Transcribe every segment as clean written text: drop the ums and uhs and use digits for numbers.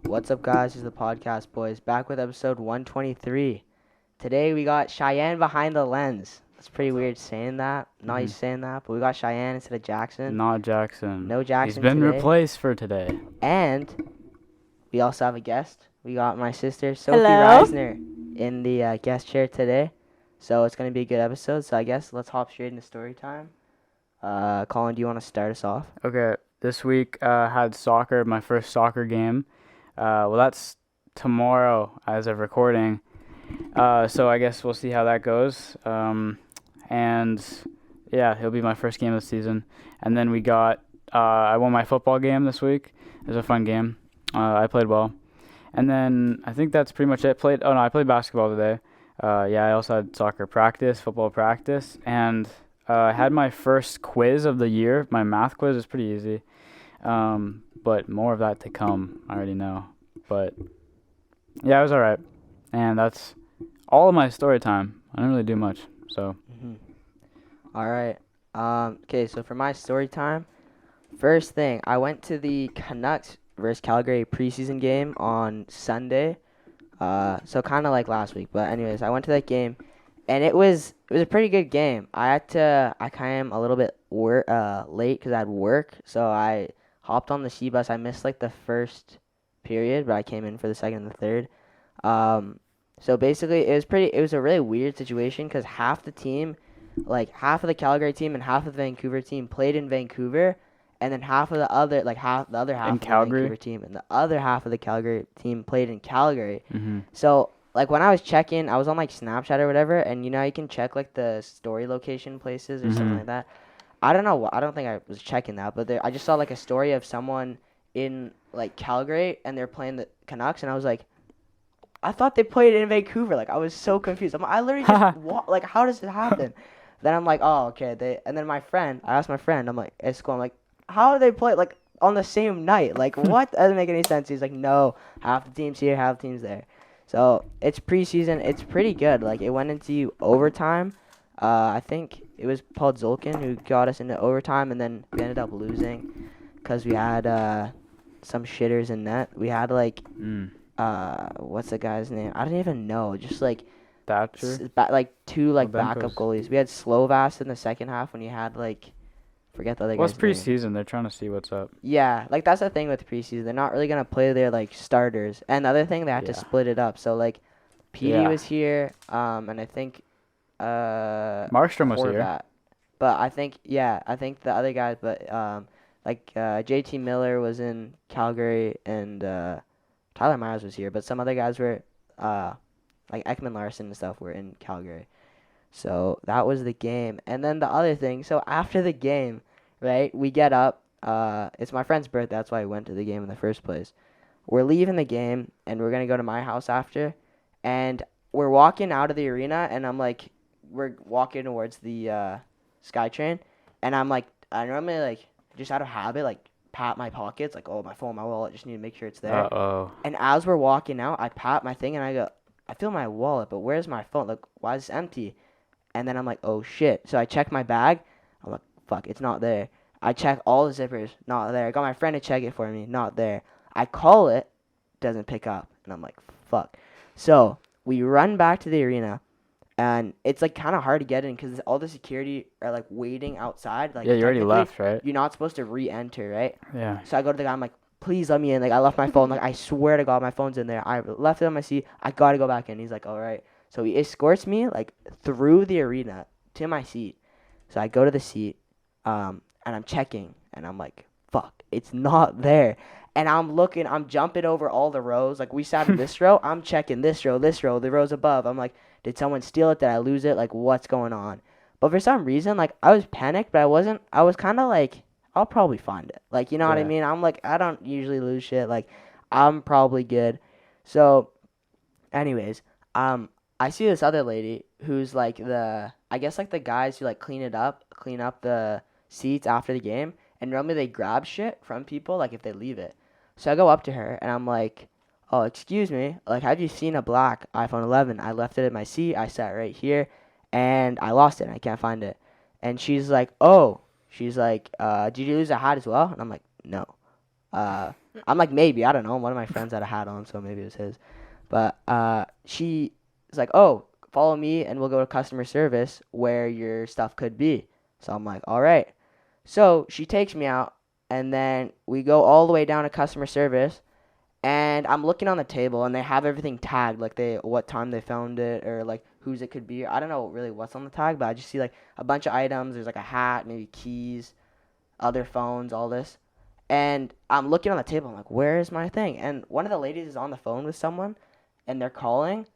What's up, guys? This is the Podcast Boys back with episode 123. Today we got Cheyenne behind the lens. It's pretty weird saying that. Not used to saying that, but we got Cheyenne instead of Jackson. Not Jackson. No Jackson He's been today. replaced for today. And we also have a guest. We got my sister, Sophie Hello. RYZNAR, in the guest chair today. So it's going to be a good episode. So I guess let's hop straight into story time. Colin, do you want to start us off? Okay, this week had soccer, my first soccer game. Well, that's tomorrow as of recording. So I guess we'll see how that goes. And yeah, it'll be my first game of the season. And then we got, I won my football game this week. It was a fun game. I played well. And then I think that's pretty much it. I played basketball today. I also had soccer practice, football practice, and I had my first quiz of the year. My math quiz is pretty easy. But more of that to come, I already know. But yeah, it was alright. And that's all of my story time. I didn't really do much, so. All right. Okay, so for my story time, first thing, I went to the Canucks versus Calgary preseason game on Sunday. So kind of like last week, but anyways, I went to that game, and it was a pretty good game. I kind of a little bit late because I had work, so I hopped on the C bus. I missed like the first period, but I came in for the second and the third. So basically, it was a really weird situation because half the team, like half of the Calgary team and half of the Vancouver team played in Vancouver, and then half of the other half of the Vancouver team and the other half of the Calgary team played in Calgary. So like when I was checking, I was on like Snapchat or whatever, and you can check like the story location places or something like that. I don't know. I don't think I was checking that, but I just saw like a story of someone in like Calgary and they're playing the Canucks, and I was like, I thought they played in Vancouver. Like I was so confused. I literally just like, how does it happen? Then I'm like, oh, okay. And then I asked my friend, I'm like, at school, I'm like, how do they play like on the same night? Like what? That doesn't make any sense. He's like, no, half the team's here, half the team's there. So it's preseason. It's pretty good. Like it went into overtime. I think it was Paul Zolkin who got us into overtime, and then we ended up losing because we had some shitters in net. We had like what's the guy's name? I don't even know. Just like Thatcher? two backup goalies. We had Slovas in the second half when you had forget the other Well, guy's it's name. preseason. They're trying to see what's up. Yeah, like that's the thing with preseason. They're not really gonna play their starters. And the other thing, they had to split it up. So PD was here, and I think Markstrom was here. But I think the other guys, but JT Miller was in Calgary, and Tyler Myers was here, but some other guys were like Ekman Larson and stuff were in Calgary. So that was the game. And then the other thing, so after the game, right, we get up. It's my friend's birthday. That's why I went to the game in the first place. We're leaving the game, and we're going to go to my house after. And we're walking out of the arena, and we're walking towards the SkyTrain. And I'm like, I normally, just out of habit, pat my pockets, oh, my phone, my wallet, just need to make sure it's there. Uh-oh. And as we're walking out, I pat my thing, and I go, I feel my wallet, but where's my phone? Why is it empty? And then I'm like, oh, shit. So I check my bag. I'm like, fuck, it's not there. I check all the zippers, not there. I got my friend to check it for me, not there. I call it, doesn't pick up. And I'm like, fuck. So we run back to the arena, and it's kind of hard to get in because all the security are waiting outside. Yeah, you already left, right? You're not supposed to re-enter, right? Yeah. So I go to the guy, I'm like, please let me in. I left my phone. I swear to God, my phone's in there. I left it on my seat. I got to go back in. He's like, all right. So he escorts me, through the arena to my seat. So I go to the seat, and I'm checking, and I'm like, fuck, it's not there. And I'm jumping over all the rows. We sat in this row. I'm checking this row, the rows above. I'm like, did someone steal it? Did I lose it? What's going on? But for some reason, I was panicked, but I wasn't. I was kind of I'll probably find it. You know what I mean? I'm I don't usually lose shit. I'm probably good. So, anyways, I see this other lady who's I guess the guys who clean up the seats after the game, and normally they grab shit from people if they leave it. So I go up to her and I'm like, oh, excuse me, have you seen a black iPhone 11? I left it in my seat. I sat right here, and I lost it. And I can't find it. And she's like, oh. She's like, did you lose a hat as well? And I'm like, no. I'm like, maybe, I don't know. One of my friends had a hat on, so maybe it was his. But she was like, oh, follow me and we'll go to customer service where your stuff could be. So I'm like, all right. So she takes me out, and then we go all the way down to customer service, and I'm looking on the table, and they have everything tagged, like what time they found it, or like whose it could be. I don't know really what's on the tag, but I just see like a bunch of items. There's like a hat, maybe keys, other phones, all this. And I'm looking on the table. I'm like, where is my thing? And one of the ladies is on the phone with someone, and they're calling,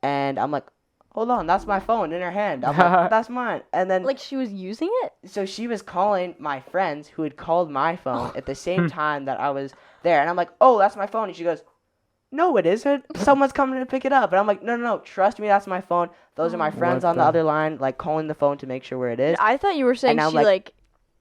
and I'm like, hold on, that's my phone in her hand. I'm like, that's mine. And then Like she was using it? so she was calling my friends who had called my phone at the same time that I was there. And I'm like, oh, that's my phone. And she goes, no, it isn't. Someone's coming to pick it up. And I'm like, no, trust me, that's my phone. Those are my friends What on the other line, like calling the phone to make sure where it is. I thought you were saying And I'm she like-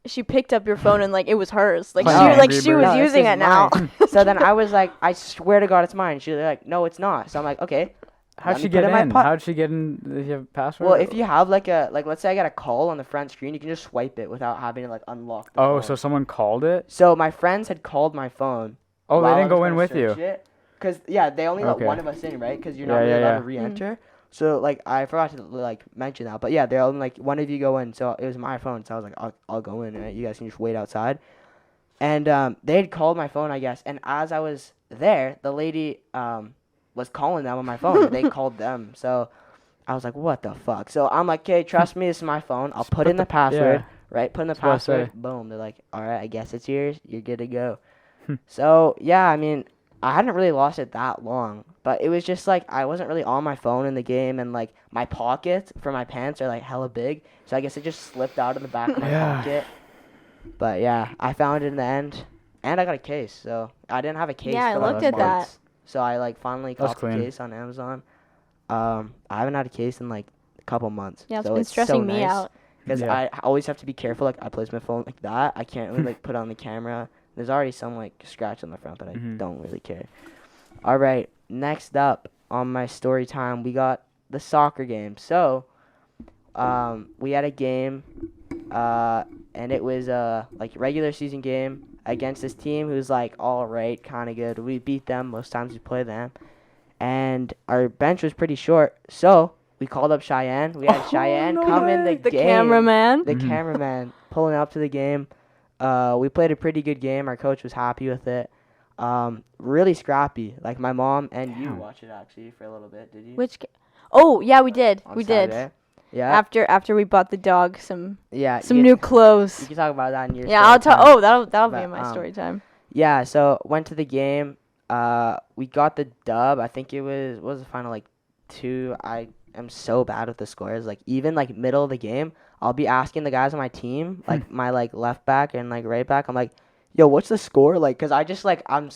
she picked up your phone and like it was hers. Like Playing she Angry she was Birds. No, this using is it now. mine. So then I was like, I swear to God, it's mine. She's like, no, it's not. So I'm like, okay. How'd let she me get put it in my in? po- How'd she get in? Did you have a password? Well, if you have like let's say I got a call on the front screen, you can just swipe it without having to like unlock the Oh, phone. so someone called it? So my friends had called my phone. Oh, they while I didn't was go in gonna with search you. it. Because, yeah, they only let Okay. one of us in, right? Because you're Yeah, not really yeah, allowed yeah. to re-enter. So, like, I forgot to, like, mention that. But, yeah, they're only, like, one of you go in. So, it was my phone. So, I was like, I'll go in. Right? You guys can just wait outside. And they had called my phone, I guess. And as I was there, the lady was calling them on my phone. They called them. So, I was like, what the fuck? So, I'm like, okay, trust me, this is my phone. I'll put in the password, right? Put in the That's what I password. say. Boom. They're like, all right, I guess it's yours. You're good to go. So, yeah, I mean, I hadn't really lost it that long, but it was just like I wasn't really on my phone in the game, and like my pockets for my pants are like hella big, so I guess it just slipped out of the back of my Yeah. pocket. But yeah, I found it in the end, and I got a case. So I didn't have a case. Yeah, I for like looked at that. months, so I like finally That's got the clean. case on Amazon. I haven't had a case in like a couple months. Yeah, it's so been it's stressing so me nice. out. Because Yeah. I always have to be careful. Like I place my phone like that. I can't really like put it on the camera. There's already some like scratch on the front, but I Mhm. don't really care. All right, next up on my story time, we got the soccer game. So, we had a game, and it was a like regular season game against this team who's like all right, kind of good. We beat them most times we play them, and our bench was pretty short. So we called up Cheyenne. We had Cheyenne come in the The game. cameraman. The Mhm. cameraman pulling up to the game. We played a pretty good game. Our coach was happy with it. Really scrappy. Like my mom and you Damn. watched it actually for a little bit, did you? Oh, yeah, we did. On We did. Saturday? Yeah. After we bought the dog some Yeah. new You clothes. can talk about that in your Yeah, I'll story tell. time. Oh, that'll be But, in my story time. Yeah, so went to the game. We got the dub. I think it was what was the final like 2. I am so bad with the scores. Like even like middle of the game, I'll be asking the guys on my team, like my like left back and like right back. I'm like, "Yo, what's the score?" Like cuz I just like I'm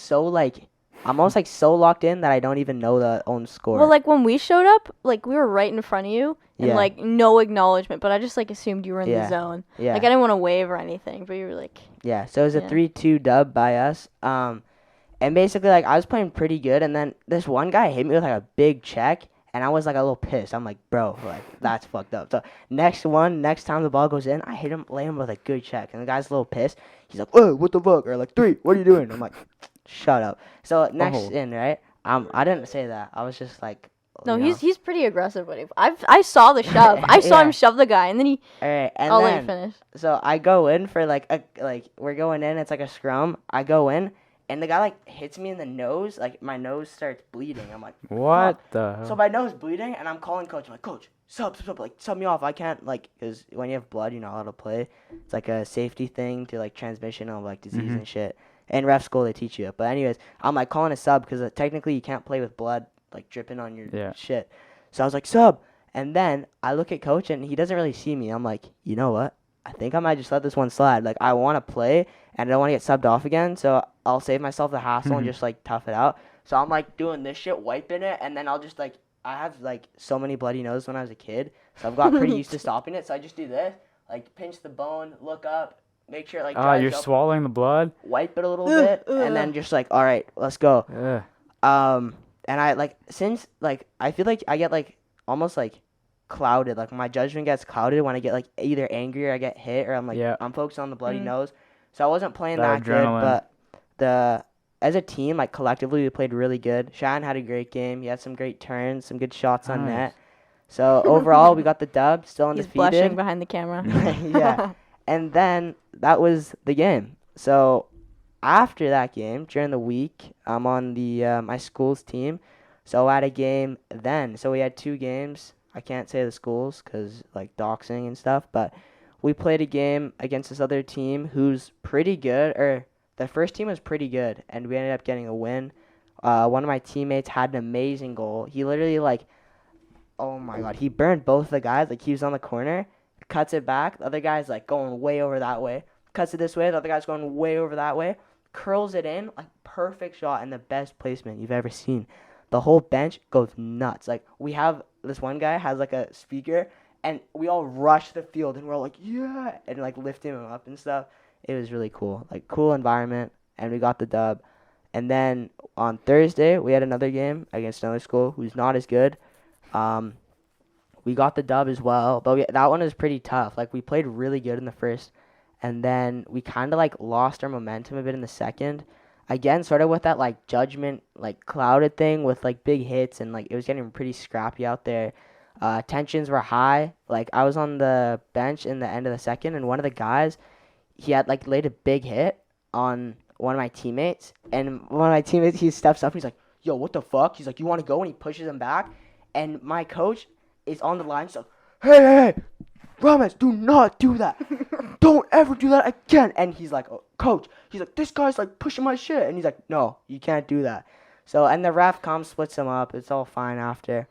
almost like so locked in that I don't even know the own score. Well, like when we showed up, like we were right in front of you, and Yeah. like no acknowledgement. But I just like assumed you were in Yeah. the zone. yeah. Like I didn't want to wave or anything, but you were like, Yeah, so it was a Yeah. 3-2 dub by us. And basically, like, I was playing pretty good, and then this one guy hit me with, like, a big check, and I was, like, a little pissed. I'm like, bro, like, that's fucked up. So, next time the ball goes in, I lay him with a good check, and the guy's a little pissed. He's like, oh, what the fuck? Or, like, 3, what are you doing? I'm like, shut up. So, next in, right? I didn't say that. I was just, like, no, you know. he's pretty aggressive, buddy. I saw the shove. I saw him Yeah. shove the guy, and then he. All right, and I'll let you then, finish. so I go in for, like, we're going in. It's, like, a scrum. I go in. And the guy, like, hits me in the nose. Like, my nose starts bleeding. I'm like, What fuck. the hell? So my nose bleeding, and I'm calling coach. I'm like, coach, sub. Like, sub me off. I can't, like, because when you have blood, you're not allowed to play. It's, like, a safety thing to, like, transmission of, like, disease and shit. In ref school, they teach you. But anyways, I'm, like, calling a sub because technically you can't play with blood, like, dripping on your Yeah. shit. So I was like, sub. And then I look at coach, and he doesn't really see me. I'm like, you know what? I think I might just let this one slide. Like, I want to play, and I don't want to get subbed off again, so I'll save myself the hassle and just, like, tough it out. So I'm, like, doing this shit, wiping it, and then I'll just, like, I have, like, so many bloody noses when I was a kid, so I've got pretty used to stopping it, so I just do this, like, pinch the bone, look up, make sure it, like, dries You're up, swallowing the blood? wipe it a little bit, and then just, like, all right, let's go. Ugh. And I, like, since, like, I feel like I get, like, almost, like, clouded. Like, my judgment gets clouded when I get, like, either angry or I get hit or I'm, like, Yeah. I'm focused on the bloody nose. So I wasn't playing That that good, adrenaline. but as a team, like collectively, we played really good. Shannon had a great game. He had some great turns, some good shots on Nice. net. So overall, we got the dub. Still He's undefeated. blushing behind the camera. Yeah. And then that was the game. So after that game, during the week, I'm on the my school's team. So I had a game then. So we had 2 games. I can't say the schools because like doxing and stuff. But we played a game against this other team who's pretty good. Or the first team was pretty good, and we ended up getting a win. One of my teammates had an amazing goal. He literally like, oh my god, he burned both the guys. Like he was on the corner, cuts it back. The other guy's like going way over that way. Cuts it this way. The other guy's going way over that way. Curls it in, like perfect shot and the best placement you've ever seen. The whole bench goes nuts. Like we have this one guy has like a speaker, and we all rush the field and we're all like yeah, and like lifting him up and stuff. It was really cool, like cool environment, and we got the dub. And then on Thursday we had another game against another school who's not as good. We got the dub as well, but that one was pretty tough. Like we played really good in the first, and then we kind of like lost our momentum a bit in the second. Again, sort of with that like judgment like clouded thing with like big hits, and like it was getting pretty scrappy out there. Tensions were high. Like I was on the bench in the end of the second, and one of the guys, he had like laid a big hit on one of my teammates, and one of my teammates, he steps up, he's like, yo, what the fuck? He's like, you want to go? And he pushes him back, and my coach is on the line. He's like, hey, Rames, do not do that. Don't ever do that again. And he's like, oh, coach, he's like, this guy's like pushing my shit. And he's like, no, you can't do that. So, and the ref comes, splits them up. It's all fine after.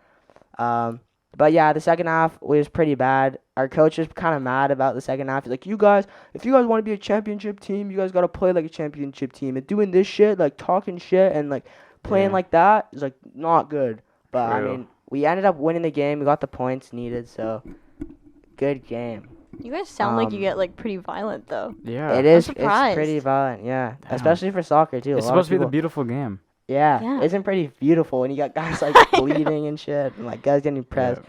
But yeah, the second half was pretty bad. Our coach was kind of mad about the second half. He's like, you guys, if you guys want to be a championship team, you guys got to play like a championship team. And doing this shit, like talking shit and like playing like that is like not good. But I mean, we ended up winning the game. We got the points needed, so good game. You guys sound like you get like pretty violent though. Yeah. It is. I'm It's surprised. pretty violent, yeah. Damn. Especially for soccer too. It's supposed to be the beautiful game. Yeah, isn't pretty beautiful, and you got guys like bleeding and shit, and like guys getting pressed.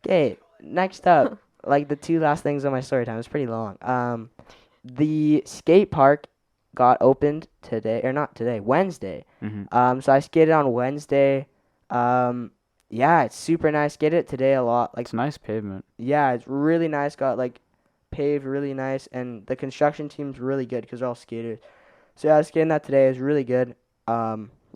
Okay, next up, like the 2 last things on my story time. It's pretty long. The skate park got opened today, or not today, Wednesday. Mm-hmm. So I skated on Wednesday. Yeah, it's super nice. Skated it today a lot. Like It's nice pavement. yeah, it's really nice. Got like paved really nice, and the construction team's really good because they're all skaters. So yeah, I was skating that today. It was really good.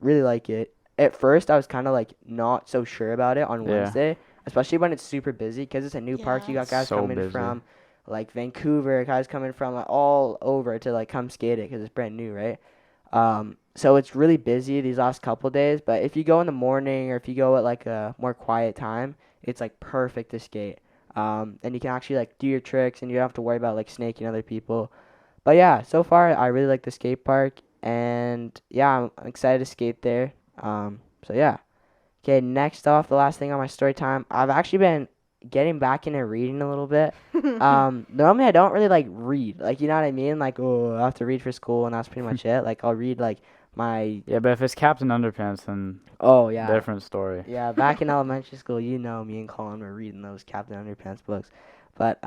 Really like it. At first, I was kind of like not so sure about it on Wednesday, especially when it's super busy because it's a new park. You got guys so coming busy. from like Vancouver, guys coming from like, all over to like come skate it because it's brand new, right? So it's really busy these last couple days. But if you go in the morning or if you go at like a more quiet time, it's like perfect to skate. And you can actually like do your tricks and you don't have to worry about like snaking other people. But yeah, so far I really like the skate park, and yeah, I'm excited to skate there. So yeah. Okay, next off, the last thing on my story time, I've actually been getting back into reading a little bit. Normally I don't really like read, like you know what I mean, like oh I have to read for school and that's pretty much it. Like I'll read like my Yeah, but if it's Captain Underpants, then yeah different story. yeah back in elementary school, you know, me and Colin were reading those Captain Underpants books. But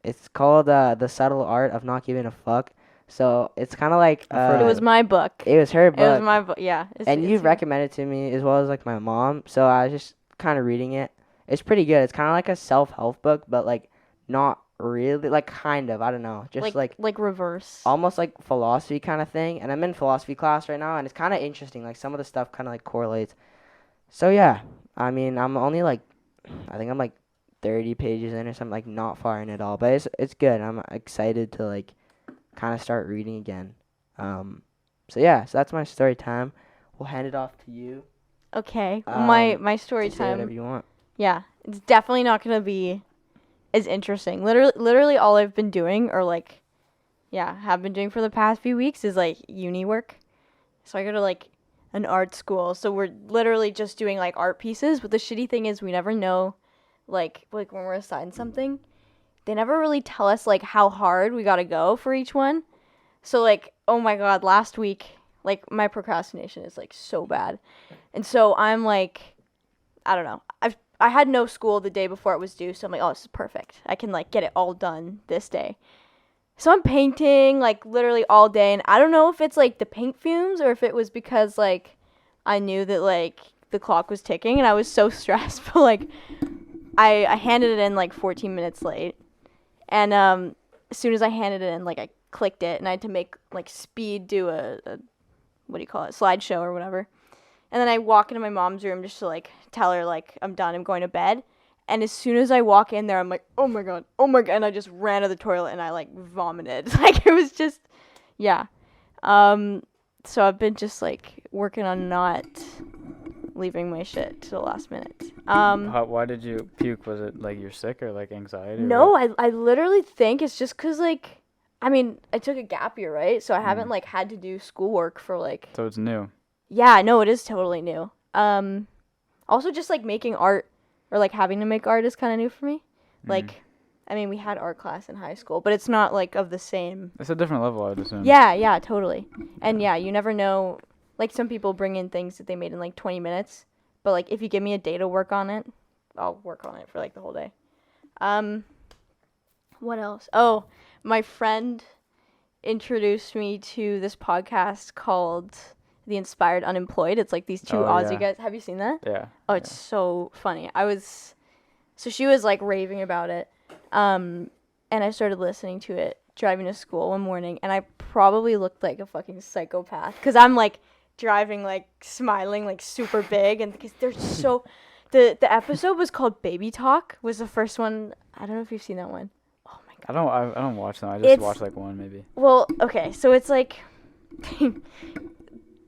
it's called The Subtle Art of Not Giving a Fuck. So it's kind of like it was my book. It was her book. It was my book. Yeah. And you recommended it to me as well as like my mom. So I was just kind of reading it. It's pretty good. It's kind of like a self-help book, but like not really, like kind of. I don't know. Just like reverse. almost like philosophy kind of thing. And I'm in philosophy class right now, and it's kind of interesting. Like some of the stuff kind of like correlates. So yeah, I mean, I'm only like, I think I'm like 30 pages in or something, like not far in at all. But it's good. I'm excited to like kind of start reading again. So yeah, so that's my story time. We'll hand it off to you. Okay. My story Say time. whatever you want. Yeah, it's definitely not gonna be as interesting. Literally all I've been doing, or like, have been doing for the past few weeks is like uni work. So I go to like an art school. So we're literally just doing like art pieces. But the shitty thing is we never know, like when we're assigned something, they never really tell us like how hard we gotta go for each one. So like, oh my god, last week, like my procrastination is like so bad, and so I'm like, I don't know. I had no school the day before it was due, so I'm like, oh, this is perfect. I can like get it all done this day. So I'm painting like literally all day, and I don't know if it's like the paint fumes or if it was because like I knew that like the clock was ticking and I was so stressed, but like I handed it in like 14 minutes late, and as soon as I handed it in, like I clicked it, and I had to make like speed do a what do you call it, slideshow or whatever. And then I walk into my mom's room just to like tell her like I'm done, I'm going to bed. And as soon as I walk in there, I'm like, oh my god, and I just ran to the toilet and I like vomited. Like it was just, yeah. So I've been just like working on not leaving my shit to the last minute. Why did you puke? Was it like you're sick or like anxiety? Or No, what? I literally think it's just cause like, I mean, I took a gap year, right? So I haven't like had to do schoolwork for like. So it's new. Yeah, no, it is totally new. Also just like making art or like having to make art is kind of new for me. Like, I mean, we had art class in high school, but it's not like of the same. It's a different level, I would assume. Yeah, totally. And yeah, you never know. Like some people bring in things that they made in like 20 minutes, but like if you give me a day to work on it, I'll work on it for like the whole day. What else? Oh, my friend introduced me to this podcast called The Inspired Unemployed. It's like these two Aussie guys. Have you seen that? Yeah. Oh, it's so funny. So she was like raving about it. And I started listening to it driving to school one morning, and I probably looked like a fucking psychopath because I'm like driving like smiling like super big, and because they're so the episode was called Baby Talk, was the first one. I don't know if you've seen that one. Oh my god. I don't watch them. I just watch like one maybe. Well, okay, so it's like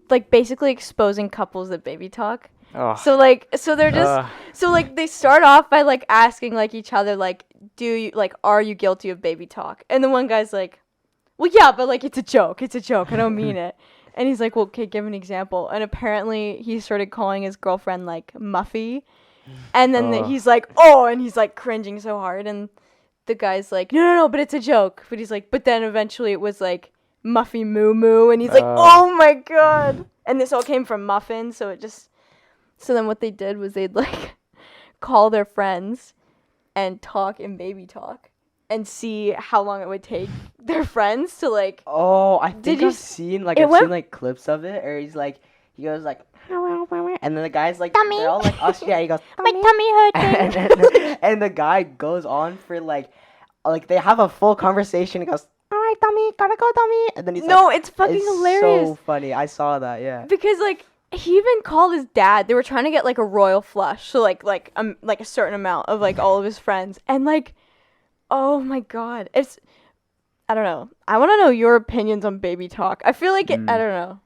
like basically exposing couples that baby talk. Oh. So they're just so like they start off by like asking like each other like, do you like, are you guilty of baby talk? And the one guy's like, well, yeah, but like it's a joke, I don't mean it. And he's like, well, okay, give an example. And apparently he started calling his girlfriend like Muffy, and then he's like, oh, and he's like cringing so hard, and the guy's like, no, but it's a joke. But he's like, but then eventually it was like Muffy Moo Moo, and he's like, oh my god. And this all came from Muffin, so it just. So then what they did was they'd like call their friends and talk in baby talk and see how long it would take their friends to like. Oh, I think I've seen like clips of it, or he goes like, and then the guy's like, tummy. They're all like, oh yeah, he goes, my tummy hurting. and the guy goes on for like they have a full conversation. He goes, all right, tummy, gotta go, tummy, and then he's it's fucking hilarious. So funny. I saw that, yeah. Because like. He even called his dad. They were trying to get like a royal flush, so like a certain amount of like all of his friends, and like, oh my god, I don't know. I want to know your opinions on baby talk. I feel like I don't know.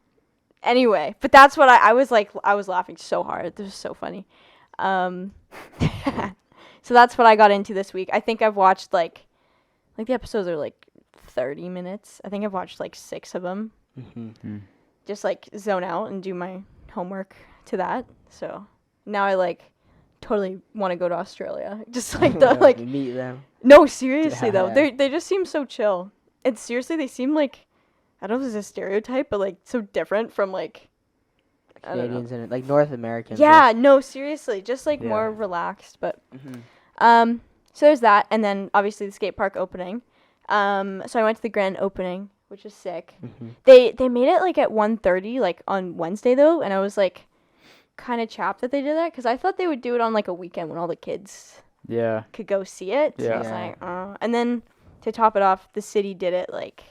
Anyway, but that's what I was like. I was laughing so hard. This was so funny. So that's what I got into this week. I think I've watched like the episodes are like 30 minutes. I think I've watched like 6 of them. Mm-hmm. Just like zone out and do my homework to that. So now I like totally want to go to Australia. Just like meet them. No, seriously though. They just seem so chill. And seriously, they seem like, I don't know if it's a stereotype, but like so different from like Canadians and like North Americans. Yeah, no, seriously, just like more relaxed, but so there's that, and then obviously the skate park opening. So I went to the grand opening, which is sick. Mm-hmm. They made it like at 1:30 like on Wednesday though, and I was like kind of chapped that they did that because I thought they would do it on like a weekend when all the kids could go see it. So I was like, and then to top it off, the city did it like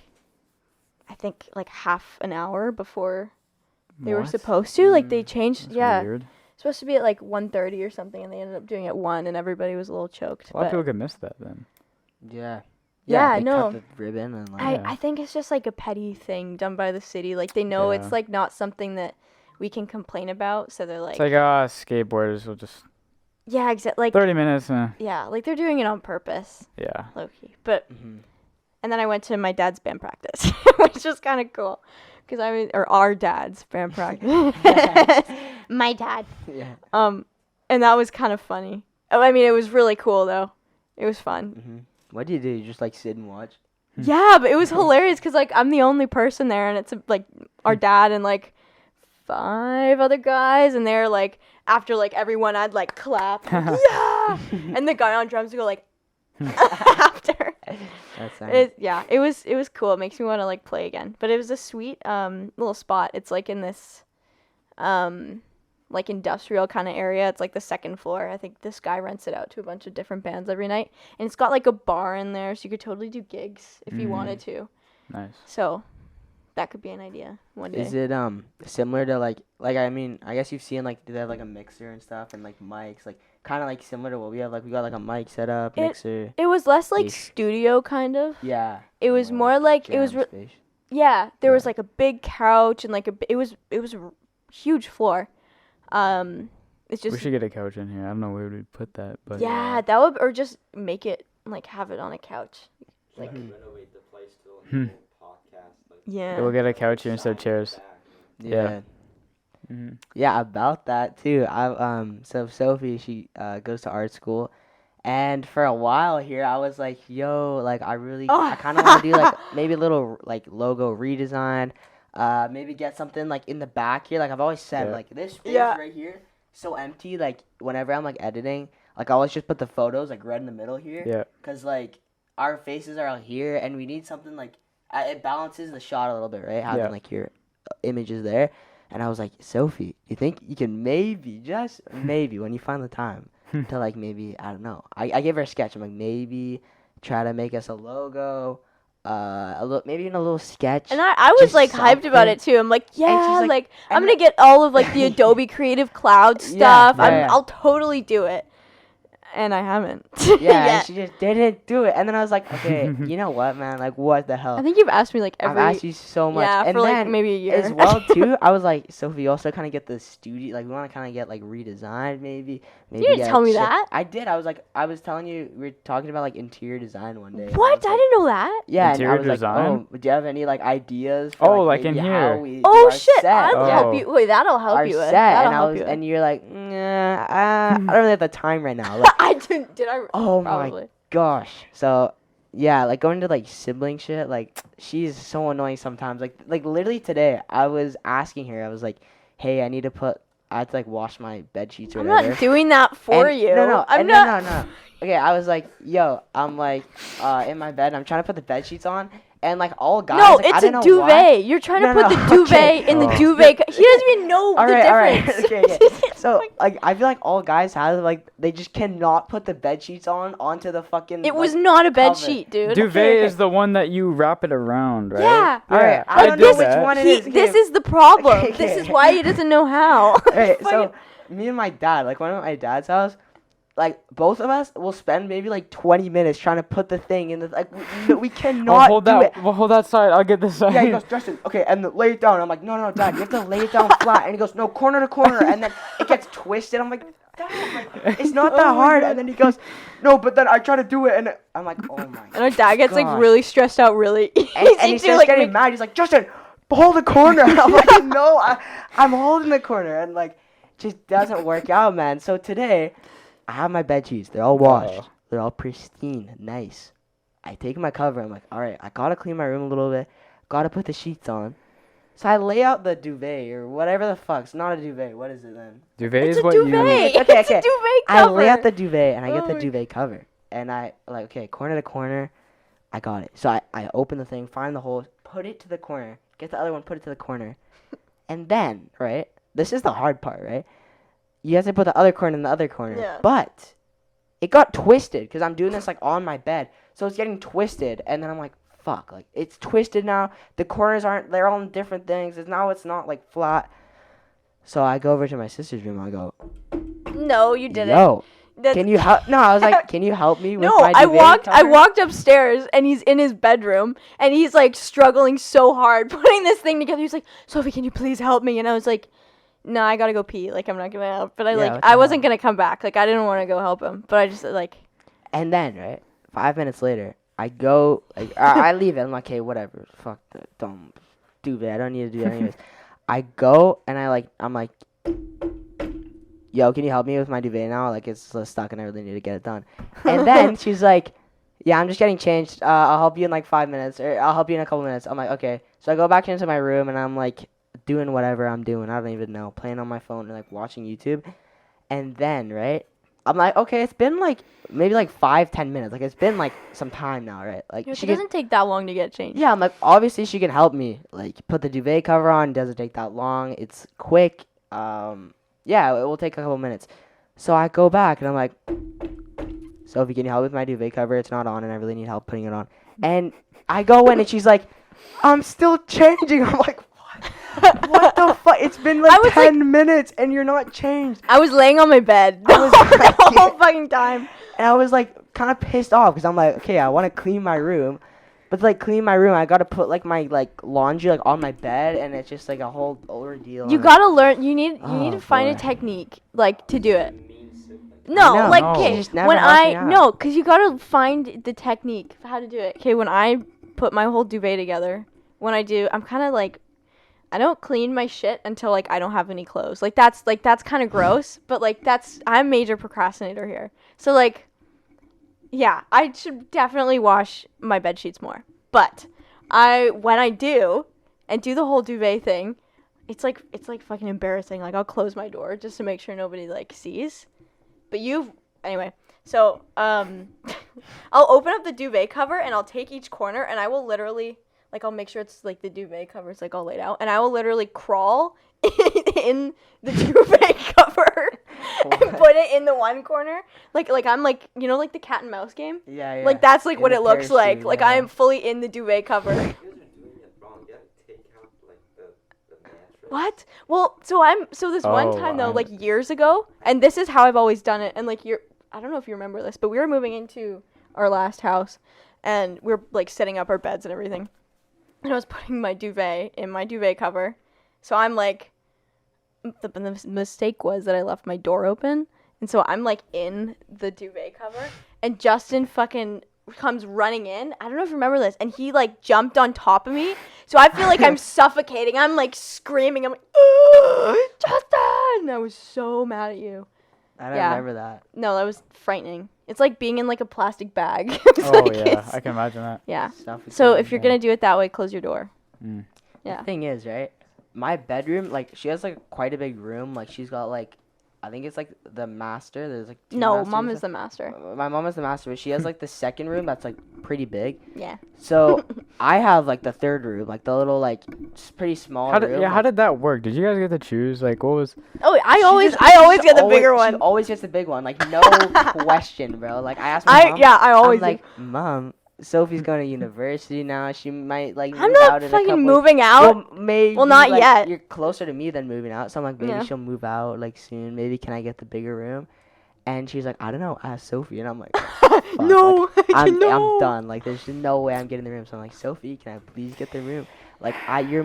I think like half an hour before they were supposed to. Like they changed. That's weird. Supposed to be at like 1:30 or something, and they ended up doing it at 1, and everybody was a little choked. A lot of people could miss that then. Yeah. Yeah, they no. cut the ribbon and like. I think it's just like a petty thing done by the city. Like they know it's like not something that we can complain about, so they're like. It's like skateboarders will just. Yeah, exactly. Like 30 minutes. Yeah, like they're doing it on purpose. Yeah. Low key, but. Mm-hmm. And then I went to my dad's band practice, which was kind of cool, or our dad's band practice. My dad. Yeah. And that was kind of funny. I mean, it was really cool though. It was fun. Mm-hmm. What do? You just like sit and watch? Yeah, but it was hilarious because like I'm the only person there, and it's like our dad and like 5 other guys, and they're like after like everyone I'd like clap, yeah, and the guy on drums would go like after. That's nice. It was cool. It makes me want to like play again. But it was a sweet little spot. It's like in this like industrial kind of area. It's like the second floor. I think this guy rents it out to a bunch of different bands every night, and it's got like a bar in there, so you could totally do gigs if you wanted to. Nice. So that could be an idea one day. Is it similar to like I mean, I guess you've seen like, do they have like a mixer and stuff and like mics, like kind of like similar to what we have, like we got like a mic setup, mixer. It was less like Ish. studio kind of. Yeah. It was more like it was jam space. yeah, there was Yeah. like a big couch and like it was a huge floor. It's just We should get a couch in here. I don't know where we'd put that, but yeah, that would, or just make it like have it on a couch. Like renovate the place to a Hmm. little podcast. Like, yeah. we'll get a couch here instead of chairs. Yeah. Mm-hmm. Yeah, about that too. So Sophie, she goes to art school, and for a while here, I was like, yo, like I kind of want to do like maybe a little like logo redesign, maybe get something like in the back here. Like I've always said, Yeah. like this space Yeah. right here, so empty. Like whenever I'm like editing, like I always just put the photos like right in the middle here. Yeah. Cause like our faces are out here, and we need something like it balances the shot a little bit, right? Having Yeah. like your images there. And I was like, Sophie, you think you can maybe, just maybe, when you find the time to like maybe, I don't know. I gave her a sketch. I'm like, maybe try to make us a logo, maybe even a little sketch. And I was just like hyped about something. it too. I'm like, yeah, like- like I'm and gonna get all of like the Adobe Creative Cloud stuff. yeah. I'll totally do it. And I haven't. Yeah, yet. and she just didn't do it. And then I was like, okay, you know what, man? Like, what the hell? I think you've asked me like I've every asked you so much. yeah and for like then maybe a year as well too, I was like, Sophie, you also kind of get the studio, like we want to kind of get like redesigned, maybe didn't get tell me chip- that. I did. I was telling you, we were talking about like interior design one day. and What? was I like- didn't know that. Yeah, Interior and I was design? like, oh, do you have any like ideas? For, Oh, like in maybe here. how we do Oh our shit! set? I'll Yeah. help you. Wait, that'll help Our you with. set, That'll and I help was, you. and you're like, nah, I don't really have the time right now. Like, I didn't. Did I? oh Probably. my gosh. So yeah, like going to like sibling shit, like she's so annoying sometimes. Like literally today, I was asking her, I was like, hey, I had to like wash my bed sheets or I'm whatever. not doing that for And- you. No, I'm and not. no. Okay, I was like, yo, I'm like in my bed, I'm trying to put the bed sheets on, and like all guys, No, like, I it's don't a know duvet. why. You're trying No, to put no, the duvet okay. in the Oh. duvet. He doesn't even know All the right, all right, difference. okay. So like I feel like all guys have like they just cannot put the bed sheets onto the fucking. It was like, not a bed cover. sheet, dude. Duvet okay. is the one that you wrap it around, right? Yeah. All right, I don't did know which that. one it He, is. Okay, this is the problem. Okay, This is okay. why he doesn't know how. Alright, so Fucking- me and my dad, like when I'm at my dad's house, like both of us will spend maybe like 20 minutes trying to put the thing in the like we cannot Well, hold do that. it. Well, hold that side. I'll get this side. Yeah, he goes, Justin, okay, and lay it down. I'm like, no, Dad, you have to lay it down flat. And he goes, no, corner to corner, and then it gets twisted. I'm like, Dad, like, it's not that Oh my hard. God. And then he goes, no, but then I try to do it, and I'm like, oh my. And our dad gets like gosh. really stressed out, really. And he too, starts like, getting mad. He's like, Justin, hold the corner. I'm like, no, I'm holding the corner, and like, just doesn't work out, man. So today, I have my bed sheets. They're all washed. Uh-oh. They're all pristine, nice. I take my cover. I'm like, all right, I gotta clean my room a little bit. Gotta put the sheets on. So I lay out the duvet or whatever the fuck. It's not a duvet. What is it then? Duvet It's is a what duvet. you. Okay, It's a okay. duvet I cover. lay out the duvet and I get Oh the my- duvet cover. And I like, okay, corner to corner. I got it. So I open the thing, find the hole, put it to the corner, get the other one, put it to the corner. And then, right? This is the hard part, right? You have to put the other corner in the other corner. Yeah. But it got twisted because I'm doing this like on my bed. So it's getting twisted. And then I'm like, fuck. Like, it's twisted now. The corners they're all in different things. It's not like flat. So I go over to my sister's room. I go, No, you didn't. yo, That's- can you help? No, I was like, can you help me with No, my I duvet cover? walked upstairs and he's in his bedroom and he's like struggling so hard putting this thing together. He's like, Sophie, can you please help me? And I was like, no, I gotta go pee. Like, I'm not gonna help. But Yeah, what I the wasn't hell? gonna come back. Like, I didn't want to go help him. But I just like, And then, right, 5 minutes later, I go, like, I leave it. I'm like, okay, whatever. Fuck the dumb duvet. I don't need to do that anyways. I go and I'm like, yo, can you help me with my duvet now? Like, it's stuck and I really need to get it done. And then she's like, yeah, I'm just getting changed. I'll help you in like 5 minutes, or I'll help you in a couple minutes. I'm like, okay. So I go back into my room and I'm like doing whatever I'm doing. I don't even know, playing on my phone and like watching YouTube. And then, right, I'm like, okay, it's been like maybe like 5-10 minutes. Like it's been like some time now, right? Like It she can, doesn't take that long to get changed. yeah. I'm like, obviously she can help me. Like put the duvet cover on. Doesn't take that long. It's quick. Yeah, it will take a couple minutes. So I go back and I'm like, Sophie, can you help with my duvet cover? It's not on, and I really need help putting it on. And I go in and she's like, I'm still changing. I'm like, what the fuck? It's been like I was 10 minutes and you're not changed. I was laying on my bed I was the whole fucking time. And I was like kind of pissed off because I'm like, okay, I want to clean my room. But to, like clean my room, I got to put like my like laundry like on my bed, and it's just like a whole ordeal. You and- gotta learn. You need Oh, to find a boy. technique like to do it. Mean sibling. No, know. like No. okay, She just never when helped me out. no, cause you gotta find the technique for how to do it. Okay, when I put my whole duvet together, when I do, I'm kind of like, I don't clean my shit until like I don't have any clothes. Like that's kind of gross, but like I'm a major procrastinator here. So like, yeah, I should definitely wash my bed sheets more. But when I do and do the whole duvet thing, it's like fucking embarrassing. Like I'll close my door just to make sure nobody like sees. But anyway. So I'll open up the duvet cover and I'll take each corner and I will literally like I'll make sure it's like the duvet cover is like all laid out and I will literally crawl in the duvet cover and put it in the one corner. Like I'm like like the cat and mouse game. Yeah. Like that's like In what the it looks like. parachute, Like yeah. I am fully in the duvet cover. You guys are doing it wrong. You gotta take out like the mattress. What? Well, so this one Oh, time though, I- like years ago, and this is how I've always done it. And like I don't know if you remember this, but we were moving into our last house, and we were like setting up our beds and everything. And I was putting my duvet in my duvet cover, so I'm like, the mistake was that I left my door open, and so I'm like in the duvet cover, and Justin fucking comes running in. I don't know if you remember this, and he like jumped on top of me. So I feel like I'm suffocating. I'm like screaming. I'm like, Justin! I was so mad at you. I don't Yeah. remember that. No, that was frightening. It's like being in like a plastic bag. It's Oh like, yeah, it's- I can imagine that. yeah. Suffocating, So if you're yeah. gonna do it that way, close your door. Mm. Yeah. The thing is, right? My bedroom, like, she has like quite a big room. Like, she's got like, I think it's like the master. There's like two No, masters mom and is the master. stuff. My mom is the master, but she has like the second room that's like pretty big. Yeah. So I have like the third room, like the little like pretty small room. How did that work? Did you guys get to choose? Like, what was? Oh, I She always just get the bigger She one. always gets the big one, like no question, bro. Like I asked my I mom. I always I'm like, Mom, Sophie's going to university now. She might like I'm move not out in a fucking couple. moving out. Well, maybe. not like, yet. You're closer to me than moving out, so I'm like, maybe Yeah. she'll move out like soon. Maybe can I get the bigger room? And she's like, I don't know, ask Sophie. And I'm like, fuck, No, I'm no. done. Like, there's no way I'm getting the room. So I'm like, Sophie, can I please get the room? Like, you're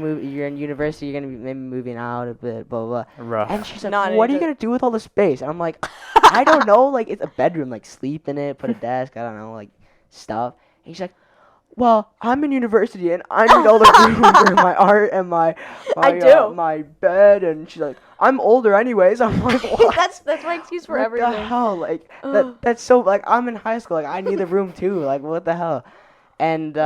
in university. You're gonna be maybe moving out a bit, blah blah. blah. Rough. And she's like, Not what are you into- gonna do with all the space? And I'm like, I don't know. Like, it's a bedroom. Like, sleep in it, put a desk. I don't know, like stuff. And she's like, well, I'm in university and I need all the room for my art and my do. my bed. And she's like, I'm older anyways. I'm like, what? that's my excuse for What everything. the hell? Like Ugh. that's so like I'm in high school. Like I need the room too. Like what the hell? And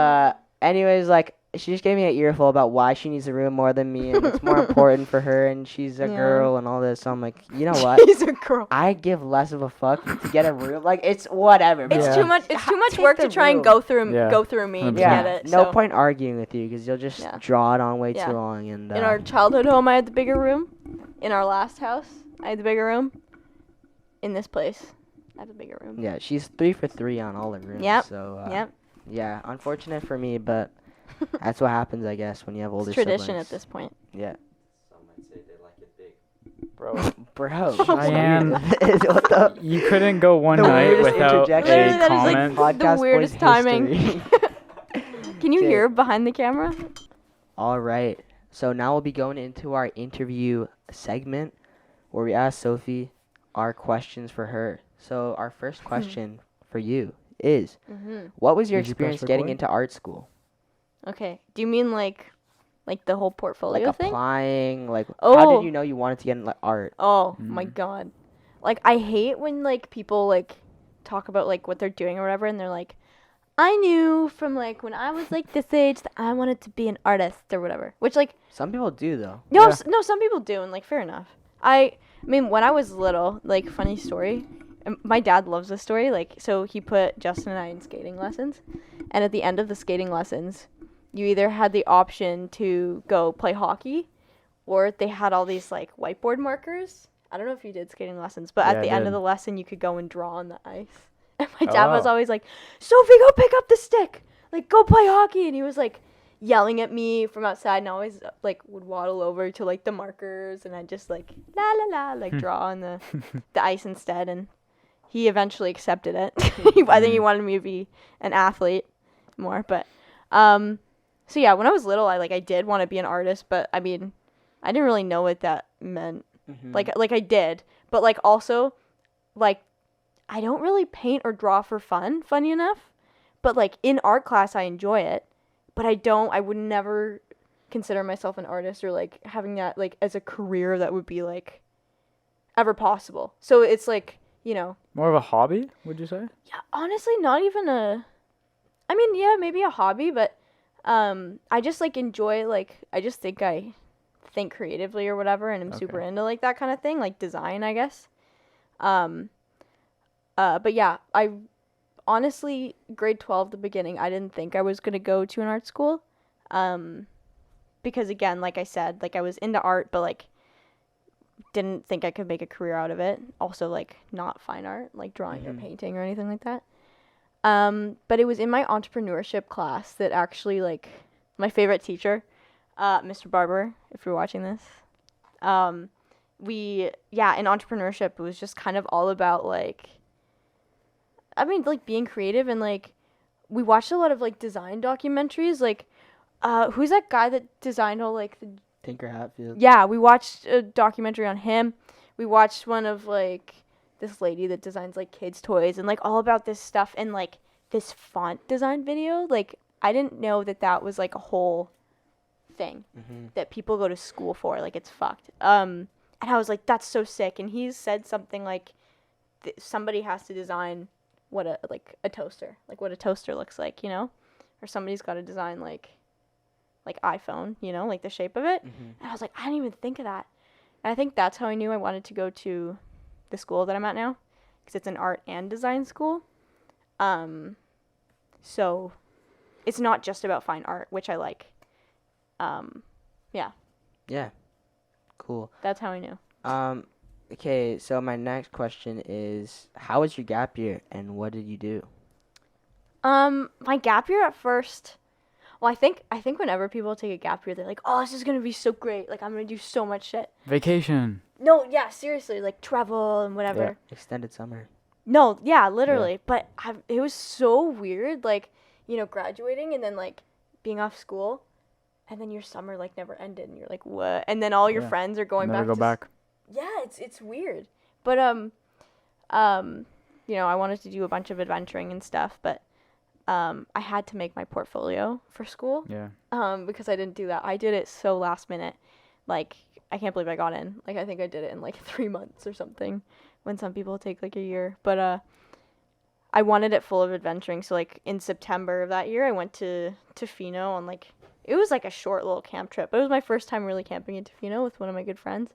anyways, like she just gave me an earful about why she needs a room more than me, and it's more important for her, and she's a Yeah. girl and all this. So I'm like, you know what? He's a girl. I give less of a fuck to get a room. Like it's whatever. It's bro. Yeah. too much. It's too much Take work the to try and room. go through Yeah. me to 100%. Yeah, get it. no so. point arguing with you because you'll just Yeah. draw it on way Yeah. too long. And In our childhood home, I had the bigger room. In our last house, I had the bigger room. In this place, I have the bigger room. yeah, she's 3 for 3 on all the rooms. Yep, So Yep. yeah, unfortunate for me, but that's what happens, I guess, when you have older It's tradition siblings. at this point. Yeah. Some might say they like it big. Bro, Bro, Cheyenne. what the? you couldn't go one The night weirdest without interjection. Literally, a that is, like, comment. Podcast the weirdest boys timing. history. Can you Okay. hear behind the camera? All right. So now we'll be going into our interview segment where we ask Sophie our questions for her. So our first question for you is, Mm-hmm. what was your Did you press experience getting record? into art school? Okay. Do you mean like the whole portfolio Like thing? applying, like how Oh. did you know you wanted to get into art? Oh my Mm. god. Like I hate when like people like talk about like what they're doing or whatever and they're like, I knew from like when I was like this age that I wanted to be an artist or whatever. Which like Some people do though. no Yeah. no some people do and like fair enough. I mean when I was little, like funny story, and my dad loves this story. Like, so he put Justin and I in skating lessons, and at the end of the skating lessons, you either had the option to go play hockey, or they had all these like whiteboard markers. I don't know if you did skating lessons, but Yeah, at the I end of did. the lesson, you could go and draw on the ice. And my dad was wow. always like, "Sophie, go pick up the stick. Like, go play hockey." And he was like yelling at me from outside, and I always like would waddle over to like the markers, and I'd just like la la la like draw on the ice instead. And he eventually accepted it. I think he wanted me to be an athlete more, but so yeah, when I was little, I did want to be an artist, but I mean, I didn't really know what that meant. Mm-hmm. Like I did, but like also, like I don't really paint or draw for fun, funny enough. But like in art class I enjoy it, but I would never consider myself an artist or like having that like as a career that would be like ever possible. So it's like, you know, More of a hobby, would you say? yeah, honestly not even I mean, yeah, maybe a hobby, but I just like enjoy like I just think I think creatively or whatever, and I'm super Okay. into like that kind of thing, like design, I guess. But yeah, I honestly grade 12 the beginning, I didn't think I was going to go to an art school. Because again, like I said, like I was into art, but like didn't think I could make a career out of it. Also like not fine art, like drawing or Mhm. painting or anything like that. But it was in my entrepreneurship class that actually like my favorite teacher, Mr. Barber, if you're watching this. In entrepreneurship, it was just kind of all about like, I mean, like being creative, and like we watched a lot of like design documentaries. Like, who's that guy that designed all like the? Tinker Hatfield. Yeah, we watched a documentary on him. We watched one of like this lady that designs like kids' toys and like all about this stuff, and like this font design video. Like, I didn't know that was like a whole thing Mm-hmm. that people go to school for. Like, it's fucked. And I was like, that's so sick. And he said something like, somebody has to design what a toaster, like what a toaster looks like, you know, or somebody's got to design like iPhone, you know, like the shape of it. Mm-hmm. And I was like, I didn't even think of that. And I think that's how I knew I wanted to go to the school that I'm at now, because it's an art and design school. So it's not just about fine art, which I like. Yeah. Cool. That's how I knew. Okay, so my next question is, how was your gap year and what did you do? My gap year at first. Well, I think whenever people take a gap year, they're like, "Oh, this is gonna be so great! Like, I'm gonna do so much shit." Vacation. No, yeah, seriously, like travel and whatever. Yeah. Extended summer. No, yeah, literally. But it was so weird, like, you know, graduating and then like being off school, and then your summer like never ended, and you're like, what? And then all your Yeah. friends are going Never back. go back. Yeah, it's weird. But you know, I wanted to do a bunch of adventuring and stuff, but I had to make my portfolio for school. Yeah. Because I didn't do that. I did it so last minute. Like, I can't believe I got in. Like, I think I did it in like 3 months or something, when some people take like a year. But I wanted it full of adventuring. So like in September of that year, I went to Tofino on like, it was like a short little camp trip. It was my first time really camping in Tofino with one of my good friends.